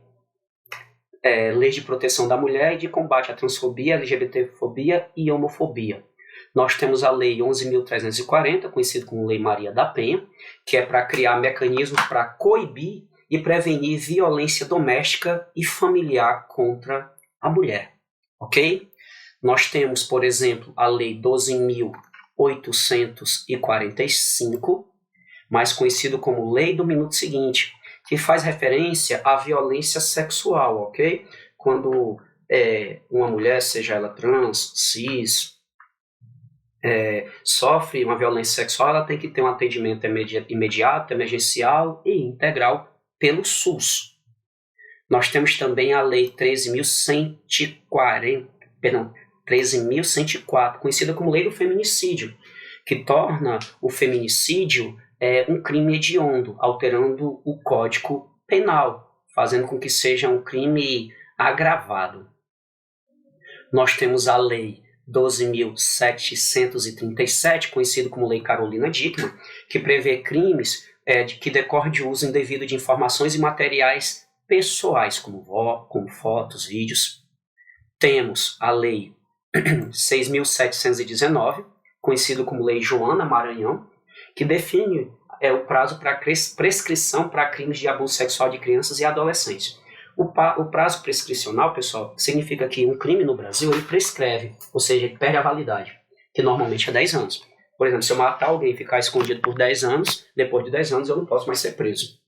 Leis de proteção da mulher e de combate à transfobia, LGBTfobia e homofobia. Nós temos a Lei 11.340, conhecida como Lei Maria da Penha, que é para criar mecanismos para coibir e prevenir violência doméstica e familiar contra a mulher, ok? Nós temos, por exemplo, a Lei 12.845, mais conhecido como Lei do Minuto Seguinte, que faz referência à violência sexual, ok? Quando uma mulher, seja ela trans, cis, sofre uma violência sexual, ela tem que ter um atendimento imediato, emergencial e integral pelo SUS. Nós temos também a Lei 13.104, conhecida como Lei do Feminicídio, que torna o feminicídio um crime hediondo, alterando o Código Penal, fazendo com que seja um crime agravado. Nós temos a Lei 12.737, conhecido como Lei Carolina Dickmann, que prevê crimes que decorrem de uso indevido de informações e materiais pessoais, como fotos, vídeos. Temos a Lei 6.719, conhecido como Lei Joana Maranhão, que define o prazo para prescrição para crimes de abuso sexual de crianças e adolescentes. O prazo prescricional, pessoal, significa que um crime no Brasil ele prescreve, ou seja, ele perde a validade, que normalmente é 10 anos. Por exemplo, se eu matar alguém e ficar escondido por 10 anos, depois de 10 anos eu não posso mais ser preso.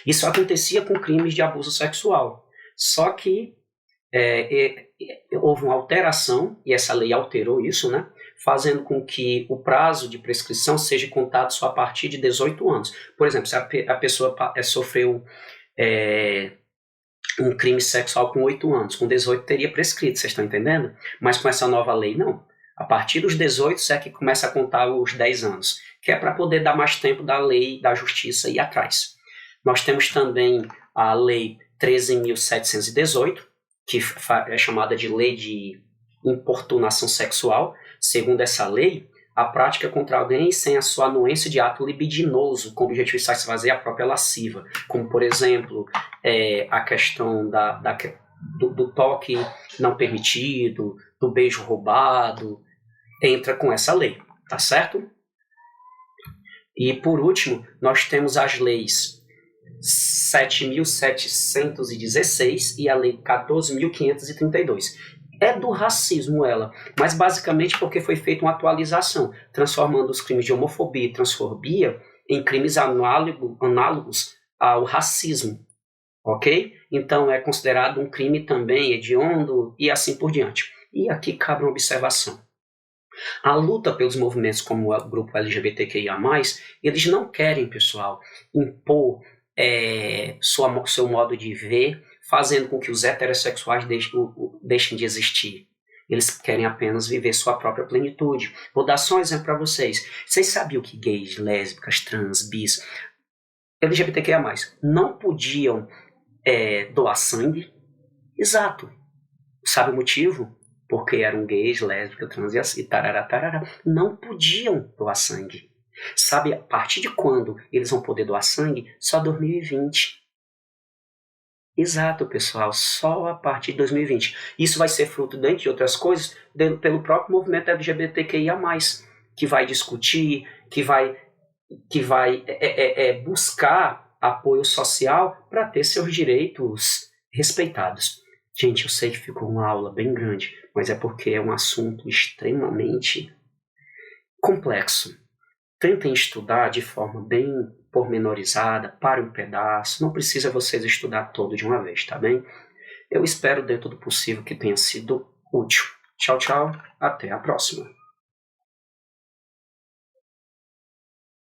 Isso acontecia com crimes de abuso sexual. Só que houve uma alteração, e essa lei alterou isso, né? Fazendo com que o prazo de prescrição seja contado só a partir de 18 anos. Por exemplo, se a pessoa sofreu um crime sexual com 8 anos, com 18 teria prescrito, vocês estão entendendo? Mas com essa nova lei, não. A partir dos 18 é que começa a contar os 10 anos, que é para poder dar mais tempo da lei da justiça ir atrás. Nós temos também a Lei 13.718, que é chamada de Lei de Importunação Sexual. Segundo essa lei, a prática contra alguém sem a sua anuência de ato libidinoso, com o objetivo de satisfazer a própria lasciva, como, por exemplo, a questão do toque não permitido, do beijo roubado, entra com essa lei, tá certo? E, por último, nós temos as leis 7.716 e a lei 14.532. É do racismo ela, mas basicamente porque foi feita uma atualização, transformando os crimes de homofobia e transfobia em crimes análogos ao racismo, ok? Então é considerado um crime também hediondo e assim por diante. E aqui cabe uma observação. A luta pelos movimentos como o grupo LGBTQIA+, eles não querem, pessoal, impor seu modo de ver, fazendo com que os heterossexuais deixem de existir. Eles querem apenas viver sua própria plenitude. Vou dar só um exemplo para vocês. Vocês sabiam que gays, lésbicas, trans, bis, LGBTQIA+, não podiam doar sangue? Exato. Sabe o motivo? Porque eram gays, lésbicas, trans e tarará, tarará. Não podiam doar sangue. Sabe a partir de quando eles vão poder doar sangue? Só 2020. Exato, pessoal, só a partir de 2020. Isso vai ser fruto, dentre outras coisas, pelo próprio movimento LGBTQIA+, que vai discutir, que vai buscar apoio social para ter seus direitos respeitados. Gente, eu sei que ficou uma aula bem grande, mas é porque é um assunto extremamente complexo. Tentem estudar de forma bem pormenorizada, para um pedaço, não precisa vocês estudar todo de uma vez, tá bem? Eu espero, dentro do possível, que tenha sido útil. Tchau, tchau, até a próxima.